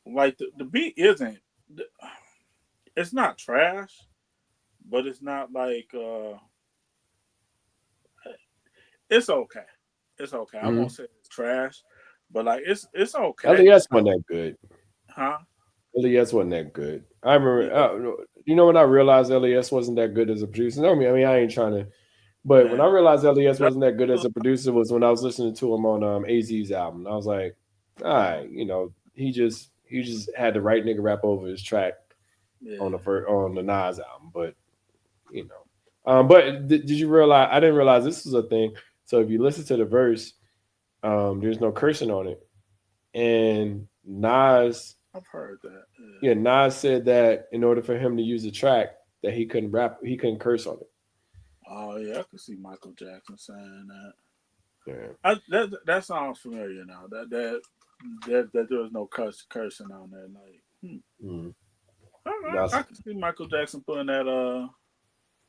the beat isn't, it's not trash, but it's not like it's okay. It's okay. I won't hmm say it's trash, but like it's okay. LES wasn't that good. Huh? LES wasn't that good. I remember, Yeah. you know, when I realized LES wasn't that good as a producer. No, I mean, I ain't trying to. But when I And realized LES that, wasn't that good as a producer was when I was listening to him on AZ's album. I was like, all right, you know, he just had the right nigga rap over his track yeah. on the Nas album. But you know, but did you realize? I didn't realize this was a thing. So if you listen to the verse, there's no cursing on it, and Nas, I've heard that. Yeah. yeah, Nas said that in order for him to use the track, that he couldn't curse on it. Oh yeah, I can see Michael Jackson saying that. Yeah. That sounds familiar now. That there was no cursing on there. Like, Mm. I can see Michael Jackson putting that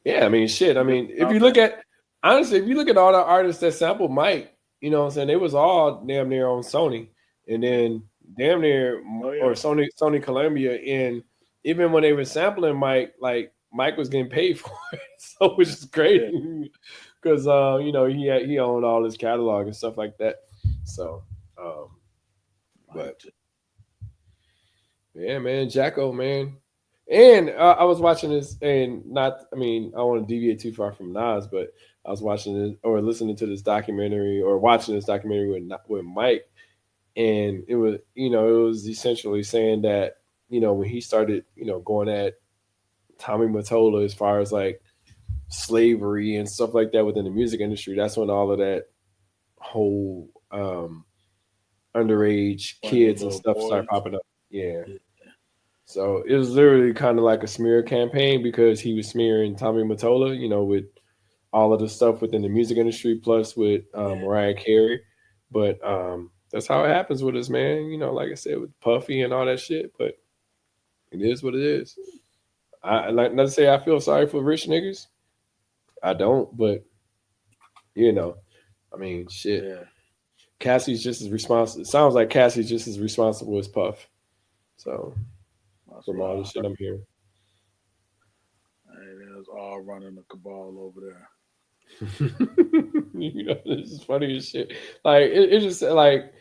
Yeah, I mean, shit. I mean, if out you there. look at honestly, if you look at all the artists that sampled Mike, you know what I'm saying, they was all damn near on Sony, and then damn near Oh or yeah, Sony Columbia, and even when they were sampling Mike, like Mike was getting paid for it, so which is yeah. crazy because you know he owned all his catalog and stuff like that. So, um, but Mike. yeah, man, Jacko, man. And I was watching this, and not, I mean, I don't want to deviate too far from Nas, but I was watching this or listening to this documentary or watching this documentary with Mike, and it was, you know, it was essentially saying that, you know, when he started, you know, going at Tommy Mottola as far as like slavery and stuff like that within the music industry, that's when all of that whole underage One of the kids and little stuff started boys. popping up. Yeah. Yeah. So it was literally kind of like a smear campaign because he was smearing Tommy Mottola, you know, with all of the stuff within the music industry, plus with Yeah. Mariah Carey. But that's how it happens with us, man. You know, like I said, with Puffy and all that shit. But it is what it is. I like not to say I feel sorry for rich niggas. I don't, but you know, I mean, shit. Yeah. Cassie's just as responsible. It sounds like Cassie's just as responsible as Puff. So That's from what all I the shit heard. I'm hearing. Hey, they was all running the cabal over there. You know, this is funny as shit. Like it's just like,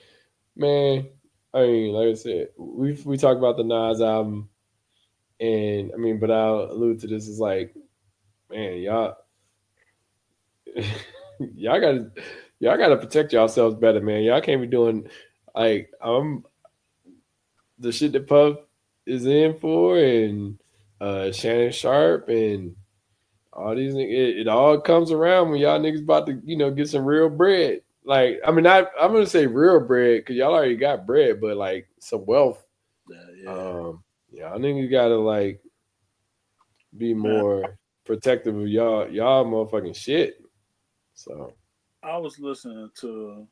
man. I mean, like I said, we talk about the Nas album, and I mean, but I'll allude to this is like, man, y'all gotta y'all gotta protect yourselves better, man. Y'all can't be doing like the shit that Puff is in for, and Shannon Sharp and all these niggas, it all comes around when y'all niggas about to, you know, get some real bread. Like, I mean, I'm gonna say real bread because y'all already got bread, but like some wealth. Yeah, yeah. Um, y'all niggas gotta like be Man, more protective of y'all motherfucking shit. So, I was listening to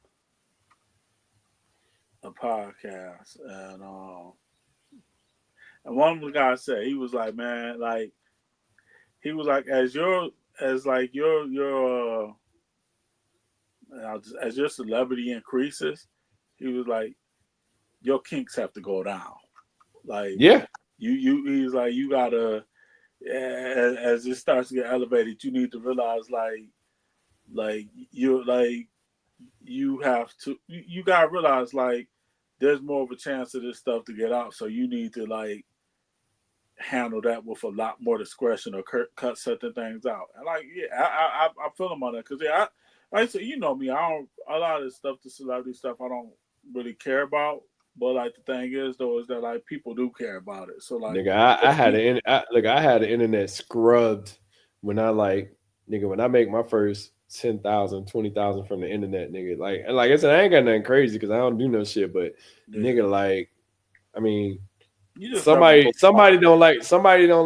a podcast and one of the guys said he was like, man, like he was like, as like as your celebrity increases, he was like, your kinks have to go down. Like yeah, he's like, you gotta. as it starts to get elevated, you need to realize like you like you have to you gotta realize like there's more of a chance of this stuff to get out, so you need to like handle that with a lot more discretion or cut certain things out. And like, yeah, I feel them on that because yeah, like I said, you know me, I don't a lot of this stuff, the celebrity stuff, I don't really care about. But like the thing is though, is that like people do care about it. So like, Nigga, I let's had keep I had the internet scrubbed when I like nigga when I make my first 10,000, 20,000 from the internet, nigga. Like I said, I ain't got nothing crazy because I don't do no shit, but yeah. nigga, like I mean, You just never know. somebody don't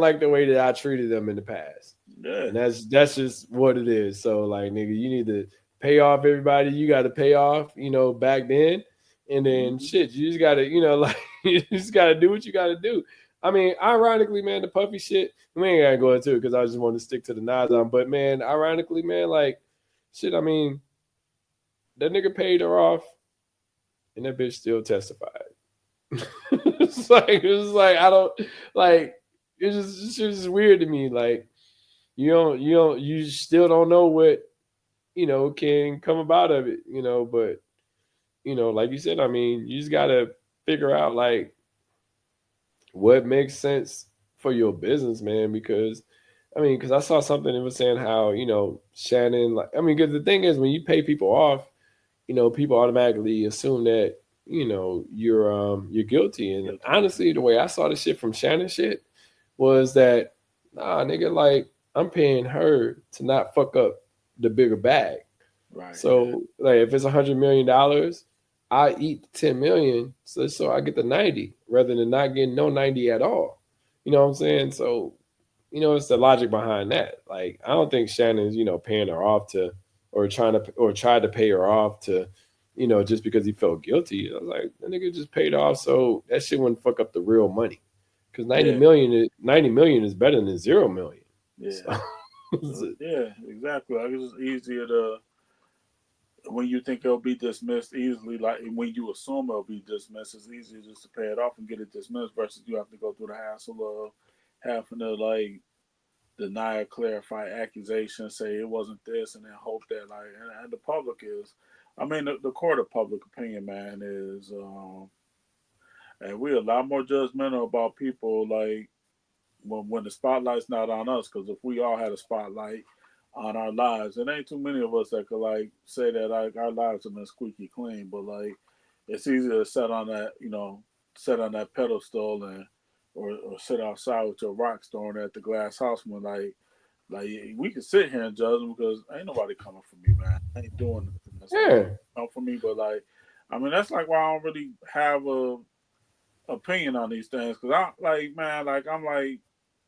like the way that I treated them in the past. Yeah, And that's just what it is. So like nigga, you need to pay off everybody you gotta pay off, back then. And then mm-hmm. shit, you just gotta, like you just gotta do what you gotta do. I mean, ironically, man, the puffy shit, we ain't gotta go into it because I just want to stick to the Nas on. But man, ironically, man, like shit, I mean, that nigga paid her off and that bitch still testified. It's like I don't like it's just weird to me. Like you still don't know what can come about of it, but like you said, I mean, you just gotta figure out like what makes sense for your business, man, because because I saw something that was saying how, Shannon, like, because the thing is when you pay people off, people automatically assume that, you're guilty. And Guilty. honestly, the way I saw the shit from Shannon shit was that, nah, nigga, like, I'm paying her to not fuck up the bigger bag. Right. Yeah. So like if it's $100 million, I eat the 10 million so I get the 90 rather than not getting no 90 at all. You know what I'm saying? So, it's the logic behind that. Like I don't think Shannon's, paying her off to or trying to or tried to pay her off to, just because he felt guilty. I was like, the nigga just paid off so that shit wouldn't fuck up the real money. Because Yeah. 90 million is better than 0 million. Yeah. So Yeah. Exactly. Like it's just easier to when you think it'll be dismissed easily, like when you assume it'll be dismissed, it's easier just to pay it off and get it dismissed versus you have to go through the hassle of having to like deny or clarify accusations, say it wasn't this, and then hope that like and the public is, I mean the court of public opinion, man, is and we're a lot more judgmental about people like when the spotlight's not on us. Because if we all had a spotlight on our lives, it ain't too many of us that could like say that like our lives have been squeaky clean. But like, it's easy to set on that, set on that pedestal and or sit outside with your rocks thrown at the glass house when like we can sit here and judge them because ain't nobody coming for me, man. I ain't doing nothing that's gonna yeah. come for me. But like, I mean, that's like why I don't really have a opinion on these things because I like, man, like I'm like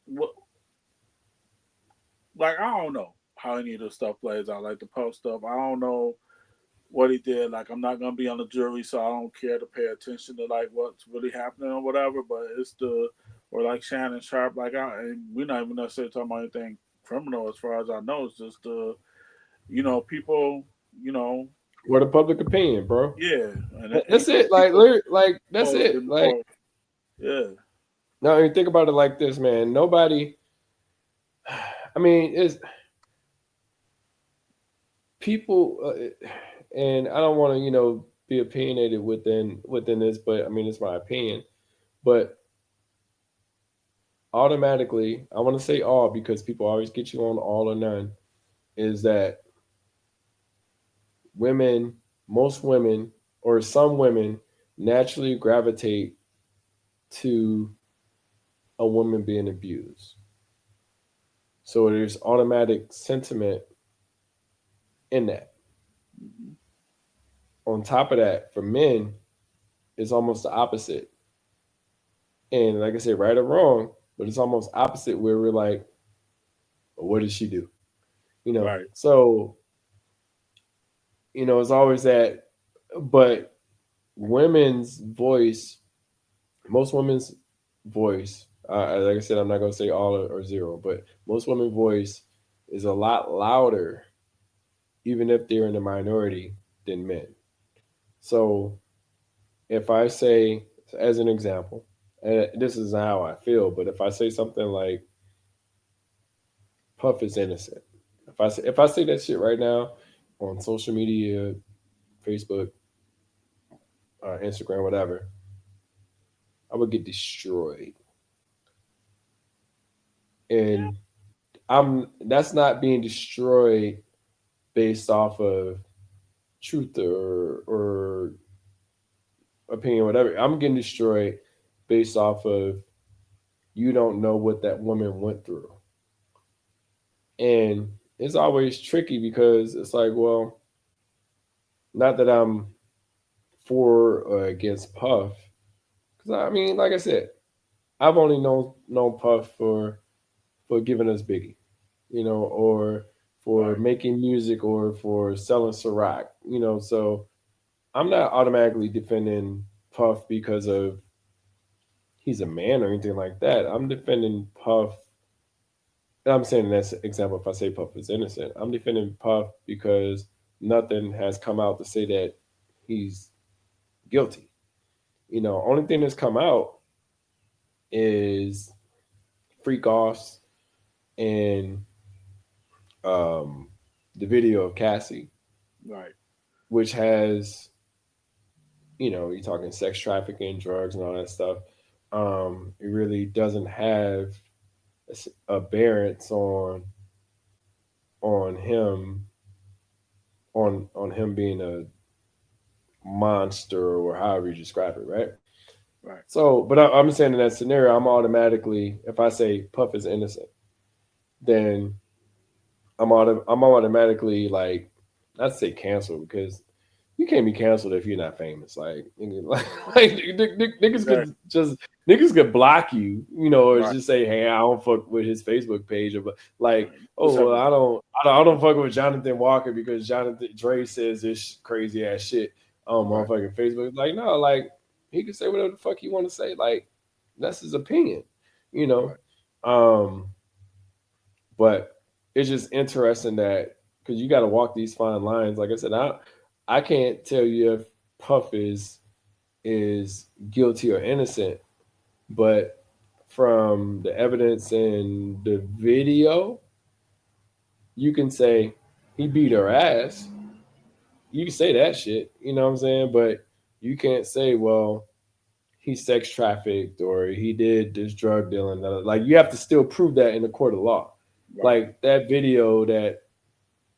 what like I don't know how any of this stuff plays out. Like the post stuff, I don't know what he did. Like I'm not gonna be on the jury, so I don't care to pay attention to like what's really happening or whatever. But it's the or like Shannon Sharp, like and we're not even necessarily talking about anything criminal as far as I know. It's just people, What a public opinion, bro. yeah, and That's it. people Like that's supposedly it. Like more, yeah, now, you think about it like this, man. Nobody. I mean, it's people, and I don't want to, be opinionated within this, but I mean, it's my opinion. But automatically, I want to say all because people always get you on all or none. Is that women, most women, or some women naturally gravitate to a woman being abused. So there's automatic sentiment in that. mm-hmm. On top of that, for men, it's almost the opposite. And like I said, right or wrong, but it's almost opposite where we're like, well, what did she do? Right, So, it's always that. But women's voice, most women's voice, like I said, I'm not going to say all or zero, but most women's voice is a lot louder, even if they're in the minority, than men. So if I say, as an example, and this is how I feel, but if I say something like, Puff is innocent. If I say that shit right now on social media, Facebook, Instagram, whatever, I would get destroyed. And I'm that's not being destroyed based off of truth or opinion, whatever. I'm getting destroyed based off of you don't know what that woman went through. And it's always tricky because it's like, well, not that I'm for or against Puff. Because I mean, like I said, I've only known Puff for giving us Biggie, or for Right. making music or for selling Ciroc, So I'm not automatically defending Puff because of he's a man or anything like that. I'm defending Puff. I'm saying that's an example. If I say Puff is innocent, I'm defending Puff because nothing has come out to say that he's guilty. Only thing that's come out is freak offs and um, the video of Cassie, Right. which has, you're talking sex trafficking, drugs, and all that stuff. It really doesn't have a bearance on him on him being a monster or however you describe it, right? Right. So, but I'm saying in that scenario, I'm automatically, if I say Puff is innocent, then I'm automatically like, not to say canceled because you can't be canceled if you're not famous. Like, niggas Exactly. could niggas could block you, or Right. just say, hey, I don't fuck with his Facebook page, or like, Right. Just oh, have well, a I don't fuck with Jonathan Walker because Jonathan Dre says this crazy ass shit on right. motherfucking Facebook. Like, no, like he can say whatever the fuck he want to say. Like, that's his opinion, you know. Right. Um, but it's just interesting that because you got to walk these fine lines. Like I said, I can't tell you if Puff is guilty or innocent, but from the evidence in the video, you can say he beat her ass. You can say that shit, you know what I'm saying? But you can't say, well, he sex trafficked or he did this drug dealing. Like you have to still prove that in the court of law. Right. Like that video that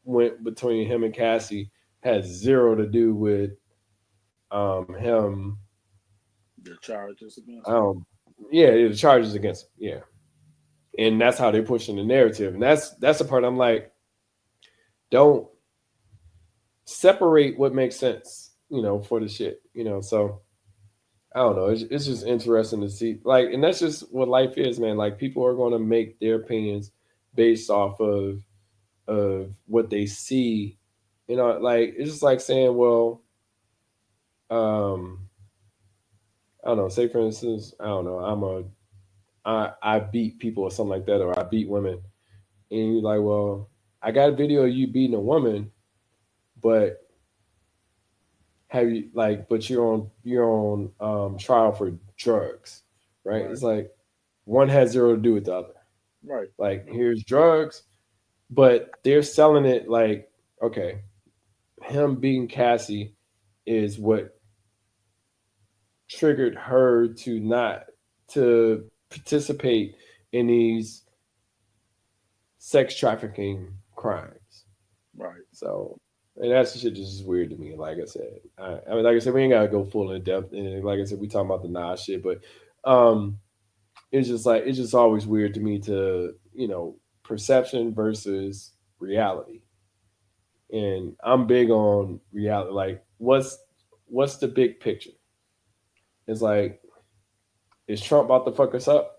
went between him and Cassie has zero to do with him. The charges against him. Um, yeah, the charges against him. Yeah, and that's how they're pushing the narrative, and that's the part I'm like, don't separate what makes sense, for the shit, So I don't know. It's just interesting to see, like, and that's just what life is, man. Like people are going to make their opinions based off of what they see. Like it's just like saying, well, um, I don't know. Say for instance, I don't know. I beat people or something like that, or I beat women, and you're like, well, I got a video of you beating a woman, but have you like, but you're on trial for drugs, right? Right. It's like one has zero to do with the other. Right. Like here's drugs, but they're selling it like, okay, him beating Cassie is what triggered her to not to participate in these sex trafficking crimes. Right. So, and that's shit just weird to me. Like I said, I mean, like I said, we ain't gotta go full in depth. And like I said, we talking about the Nas shit, but um, it's just always weird to me to perception versus reality. And I'm big on reality. Like, what's the big picture? It's like, is Trump about to fuck us up?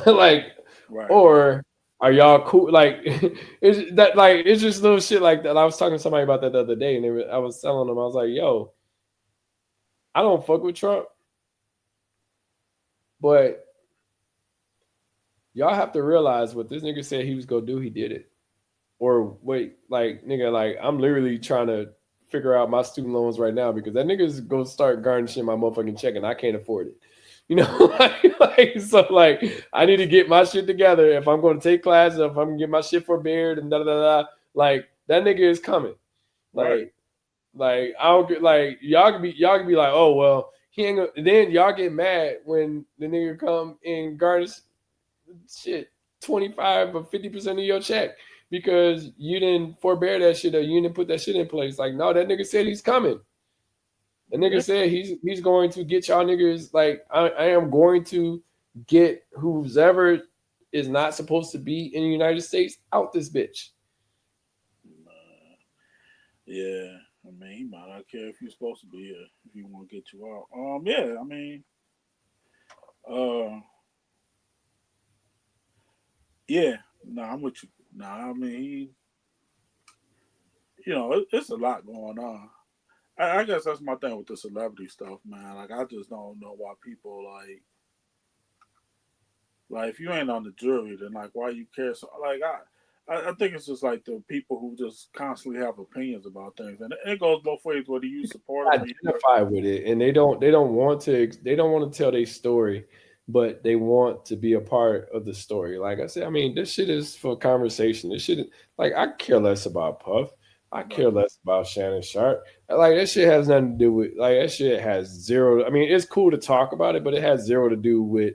Like, Right. or are y'all cool? Like, it's just little shit like that. I was talking to somebody about that the other day, and I was telling them, I was like, yo, I don't fuck with Trump, but y'all have to realize what this nigga said he was gonna do, he did it. Or wait, like nigga, like I'm literally trying to figure out my student loans right now because that nigga's gonna start garnishing my motherfucking check and I can't afford it. You know, so like I need to get my shit together if I'm going to take classes, if I'm gonna get my shit forbeared and da da da. Like that nigga is coming. Right. Like I don't get like y'all can be like, oh well, he ain't gonna. Then y'all get mad when the nigga come and garnish shit 25 or 50% of your check because you didn't forbear that shit or you didn't put that shit in place. Like no, that nigga said he's coming. The nigga said he's going to get y'all niggas. Like I am going to get who's ever is not supposed to be in the United States out this bitch. Yeah. I mean, he might not care if you're supposed to be here if he want to get you out. Yeah. I mean, uh, yeah. Nah, I'm with you. Nah, I mean, it's a lot going on. I guess that's my thing with the celebrity stuff, man. Like, I just don't know why people like if you ain't on the jury, then like why you care so like I think it's just like the people who just constantly have opinions about things, and it goes both ways. Whether you support them or you Identify with it, and they don't want to tell their story, but they want to be a part of the story. Like I said, I mean, this shit is for conversation. This shit, like I care less about Puff. I care less about Shannon Sharp. Like that shit has nothing to do with like that shit has zero. I mean, it's cool to talk about it, but it has zero to do with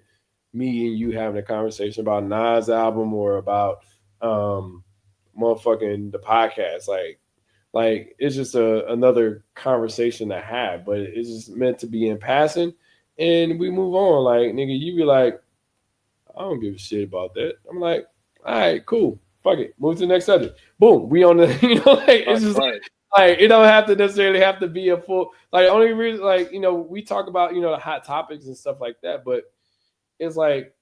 me and you having a conversation about Nas album or about um motherfucking the podcast. Like it's just another conversation to have, but it's just meant to be in passing, and we move on. Like nigga, you be like, I don't give a shit about that. I'm like, all right, cool, fuck it, move to the next subject. Boom, we on the like it's just like it don't have to necessarily have to be a full like only reason like we talk about the hot topics and stuff like that, but it's like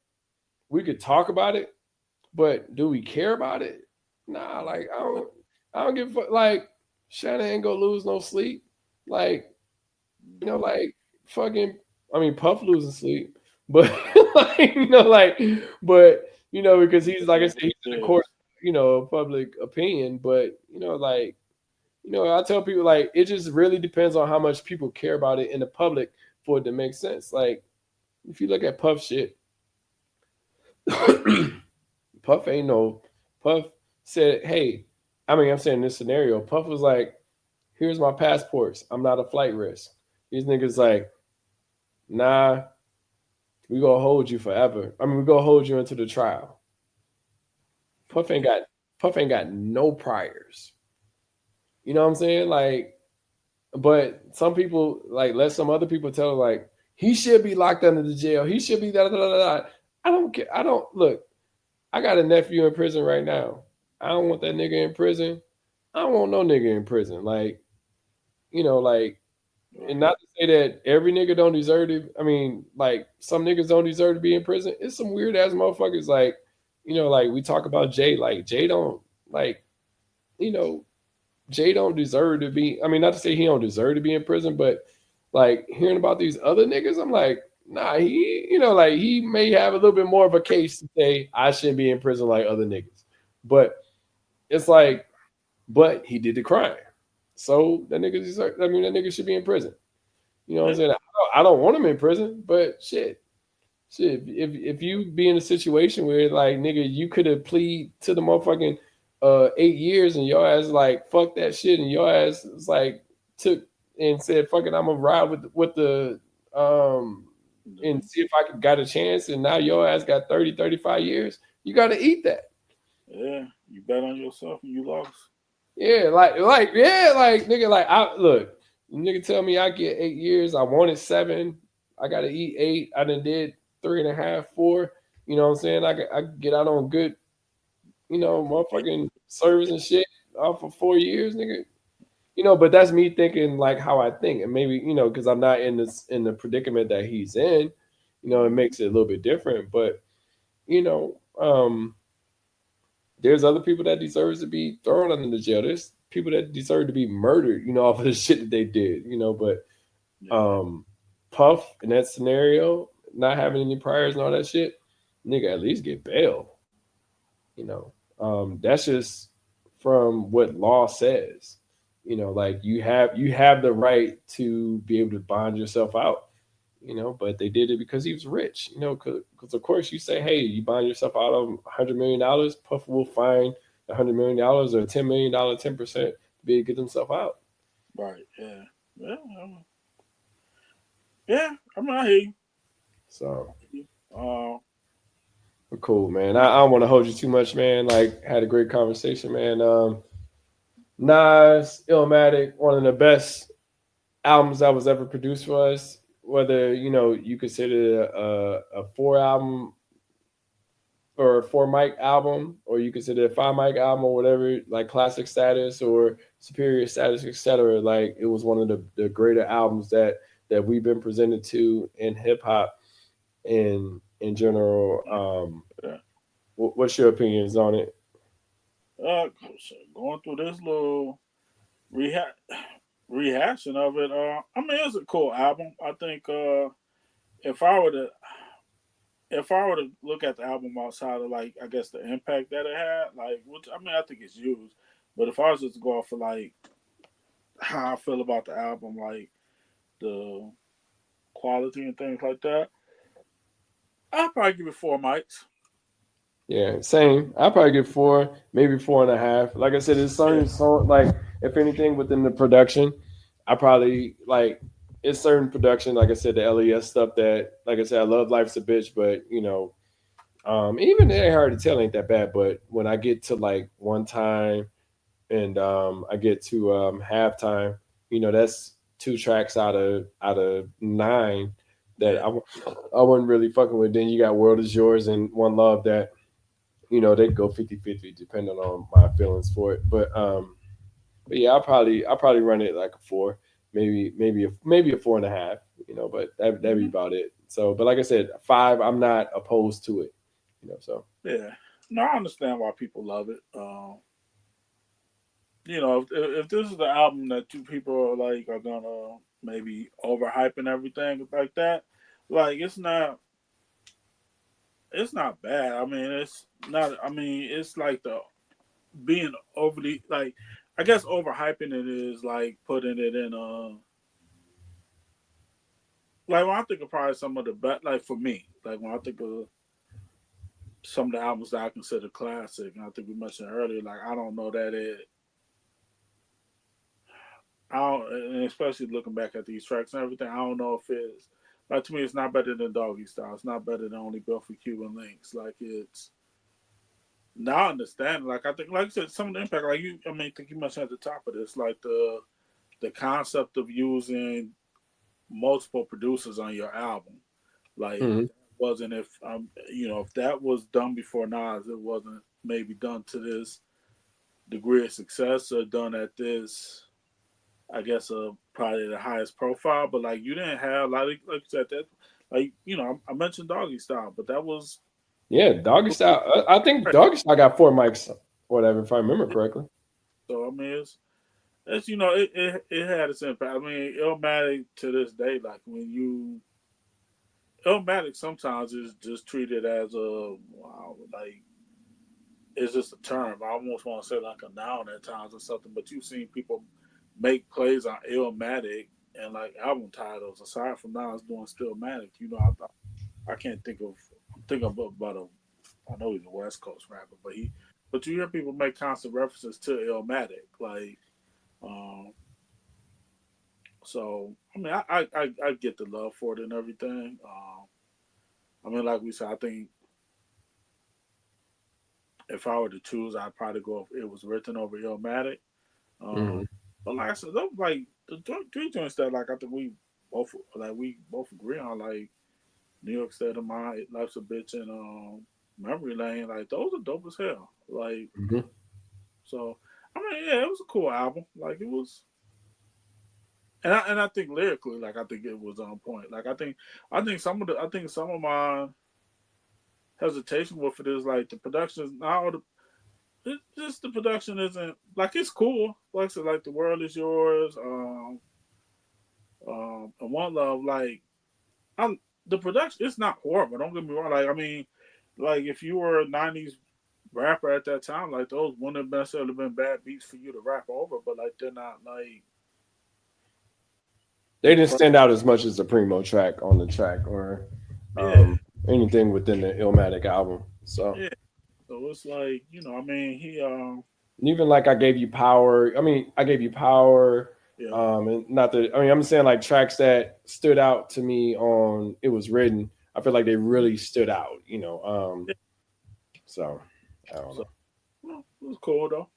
we could talk about it, but do we care about it? Nah, like I don't give a fuck. Like Shannon ain't gonna lose no sleep. Like like fucking. I mean, Puff losing sleep, but but because he's like I said, he's in the court, public opinion. But I tell people like it just really depends on how much people care about it in the public for it to make sense. Like if you look at Puff shit, Puff ain't no Puff said, hey, I mean, I'm saying this scenario, Puff was like, here's my passports. I'm not a flight risk. These niggas like, nah, we gonna hold you forever. I mean, we gonna hold you into the trial. Puff ain't got no priors. You know what I'm saying? Like, but some people like let some other people tell like he should be locked under the jail. He should be da da da da. I don't care. I don't look. I got a nephew in prison right now. I don't want that nigga in prison. I don't want no nigga in prison. Like, like, and not to say that every nigga don't deserve to. I mean, like, some niggas don't deserve to be in prison. It's some weird ass motherfuckers. Like, like we talk about Jay. Like, Jay don't like, Jay don't deserve to be. I mean, not to say he don't deserve to be in prison, but like hearing about these other niggas, I'm like, nah, like he may have a little bit more of a case to say I shouldn't be in prison like other niggas. But it's like, but he did the crime. So that nigga that nigga should be in prison. You know what I'm saying? I don't want him in prison, but shit. If you be in a situation where like nigga, you could have plead to the motherfucking 8 years and your ass like fuck that shit and your ass is like took and said fuck it, I'm gonna ride with the and see if I got a chance, and now your ass got 30, 35 years, you got to eat that. Yeah, you bet on yourself and you lost. Yeah, like, nigga, like, nigga tell me I get 8 years, I wanted 7, I got to eat 8, I done did 3.5, 4, you know what I'm saying? I get out on good, motherfucking service and shit off for 4 years, nigga. But that's me thinking like how I think, and maybe because I'm not in the predicament that he's in, it makes it a little bit different. But there's other people that deserves to be thrown under the jail. There's people that deserve to be murdered, off of the shit that they did, But Puff in that scenario, not having any priors and all that shit, nigga, at least get bail. That's just from what law says. Like you have the right to be able to bond yourself out. but they did it because he was rich, because of course you say, hey, you buying yourself out of $100 million, Puff will find $100 million or $10 million, 10% to be able to get himself out. Right. Yeah. Yeah. Yeah. I mean, I hear you. So Uh, cool, man. I don't want to hold you too much, man. Like, had a great conversation, man. Nas, Illmatic, one of the best albums that was ever produced for us. Whether you consider it a four album or a four mic album, or you consider it a five mic album or whatever, like classic status or superior status, etc. Like, it was one of the greater albums that we've been presented to in hip hop in general. yeah. What's your opinions on it? So going through this little reha- rehashing of it. I mean, it's a cool album. I think if I were to if I were to look at the album outside of, like, I guess the impact that it had, like, which, I mean, I think it's used, but if I was just to go off for like how I feel about the album, like the quality and things like that, I'd probably give it four mics. Yeah, same. I probably give four, maybe four and a half. Like I said, it's Yeah, certain song, like, if anything within the production, I probably like, it's certain production. Like I said, the LES stuff that, like I said, I love Life's a Bitch, but even it ain't hard to tell ain't that bad. But when I get to like one time and I get to halftime, that's two tracks out of nine that yeah, I wasn't really fucking with. Then you got World Is Yours and One Love that they go 50-50 depending on my feelings for it. But yeah, I'll probably run it like a four, maybe a four and a half, but that'd be hmm about it. So, but like I said, five, I'm not opposed to it, so yeah. No, I understand why people love it. If this is the album that two people are gonna maybe overhype and everything like that, like, it's not bad. I mean, it's not. I mean, it's like the being overly, like, I guess overhyping it is like putting it in a, like, when I think of probably some of the best, like, for me, like, when I think of some of the albums that I consider classic, and I think we mentioned earlier, like, I don't know that I don't, and especially looking back at these tracks and everything, I don't know if it's, like, to me, it's not better than Doggy Style. It's not better than Only Built for Cuban Links. Like, it's, now I understand. Like, I think, like I said, some of the impact, like, I mean, I think you mentioned at the top of this, like the concept of using multiple producers on your album. Like, hmm wasn't, if that was done before Nas, it wasn't maybe done to this degree of success or done at this, I guess, probably the highest profile. But, like, you didn't have, like you said, that, like, I mentioned Doggy Style, but that was yeah, Doggy Style. I think right. Doggy Style got four mics, whatever, if I remember correctly. So, I mean, it's it had its impact. I mean, Illmatic to this day, like, Illmatic sometimes is just treated as a, wow, like, it's just a term. I almost want to say like a noun at times or something. But you've seen people make plays on Illmatic and, like, album titles. Aside from Nas doing Stillmatic, I can't think of. I'm thinking about a. I know he's a West Coast rapper, but you hear people make constant references to Illmatic, like, um. So, I mean, I get the love for it and everything. I mean, like we said, I think if I were to choose, I'd probably go if it was written over Illmatic. hmm Um, but like I said, those, like, the three joints that, like, I think we both agree on, like New York State of Mind, Life's a Bitch, and Memory Lane. Like, those are dope as hell. Like, hmm so, I mean, yeah, it was a cool album. Like, it was, and I think lyrically, like, I think it was on point. Like, I think some of my hesitation with it is, like, the production is not. It's just the production isn't, like, it's cool. Like I said, like, The World Is Yours, and One Love. Like, I'm the production. It's not horrible. Don't get me wrong. Like, I mean, like, if you were a '90s rapper at that time, like, those wouldn't have necessarily been bad beats for you to rap over. But, like, they're not like They didn't stand out as much as the Primo track on the track or Yeah, anything within the Illmatic album. So yeah. So it's like, I mean, he even like I gave you power. I mean, I gave you power. yeah, And not that I mean, I'm saying like tracks that stood out to me on It Was Written. I feel like they really stood out. yeah. So I don't So know. it was cool though.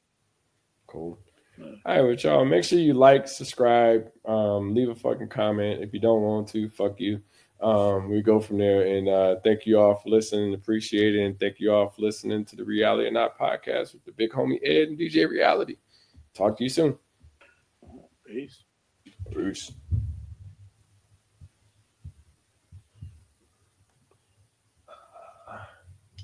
Cool. Yeah. All right, with y'all. Make sure you like, subscribe, leave a fucking comment. If you don't want to, fuck you. We go from there. And thank you all for listening. Appreciate it. And thank you all for listening to the Reality or Not podcast with the big homie Ed and DJ Reality. Talk to you soon. Peace. Peace.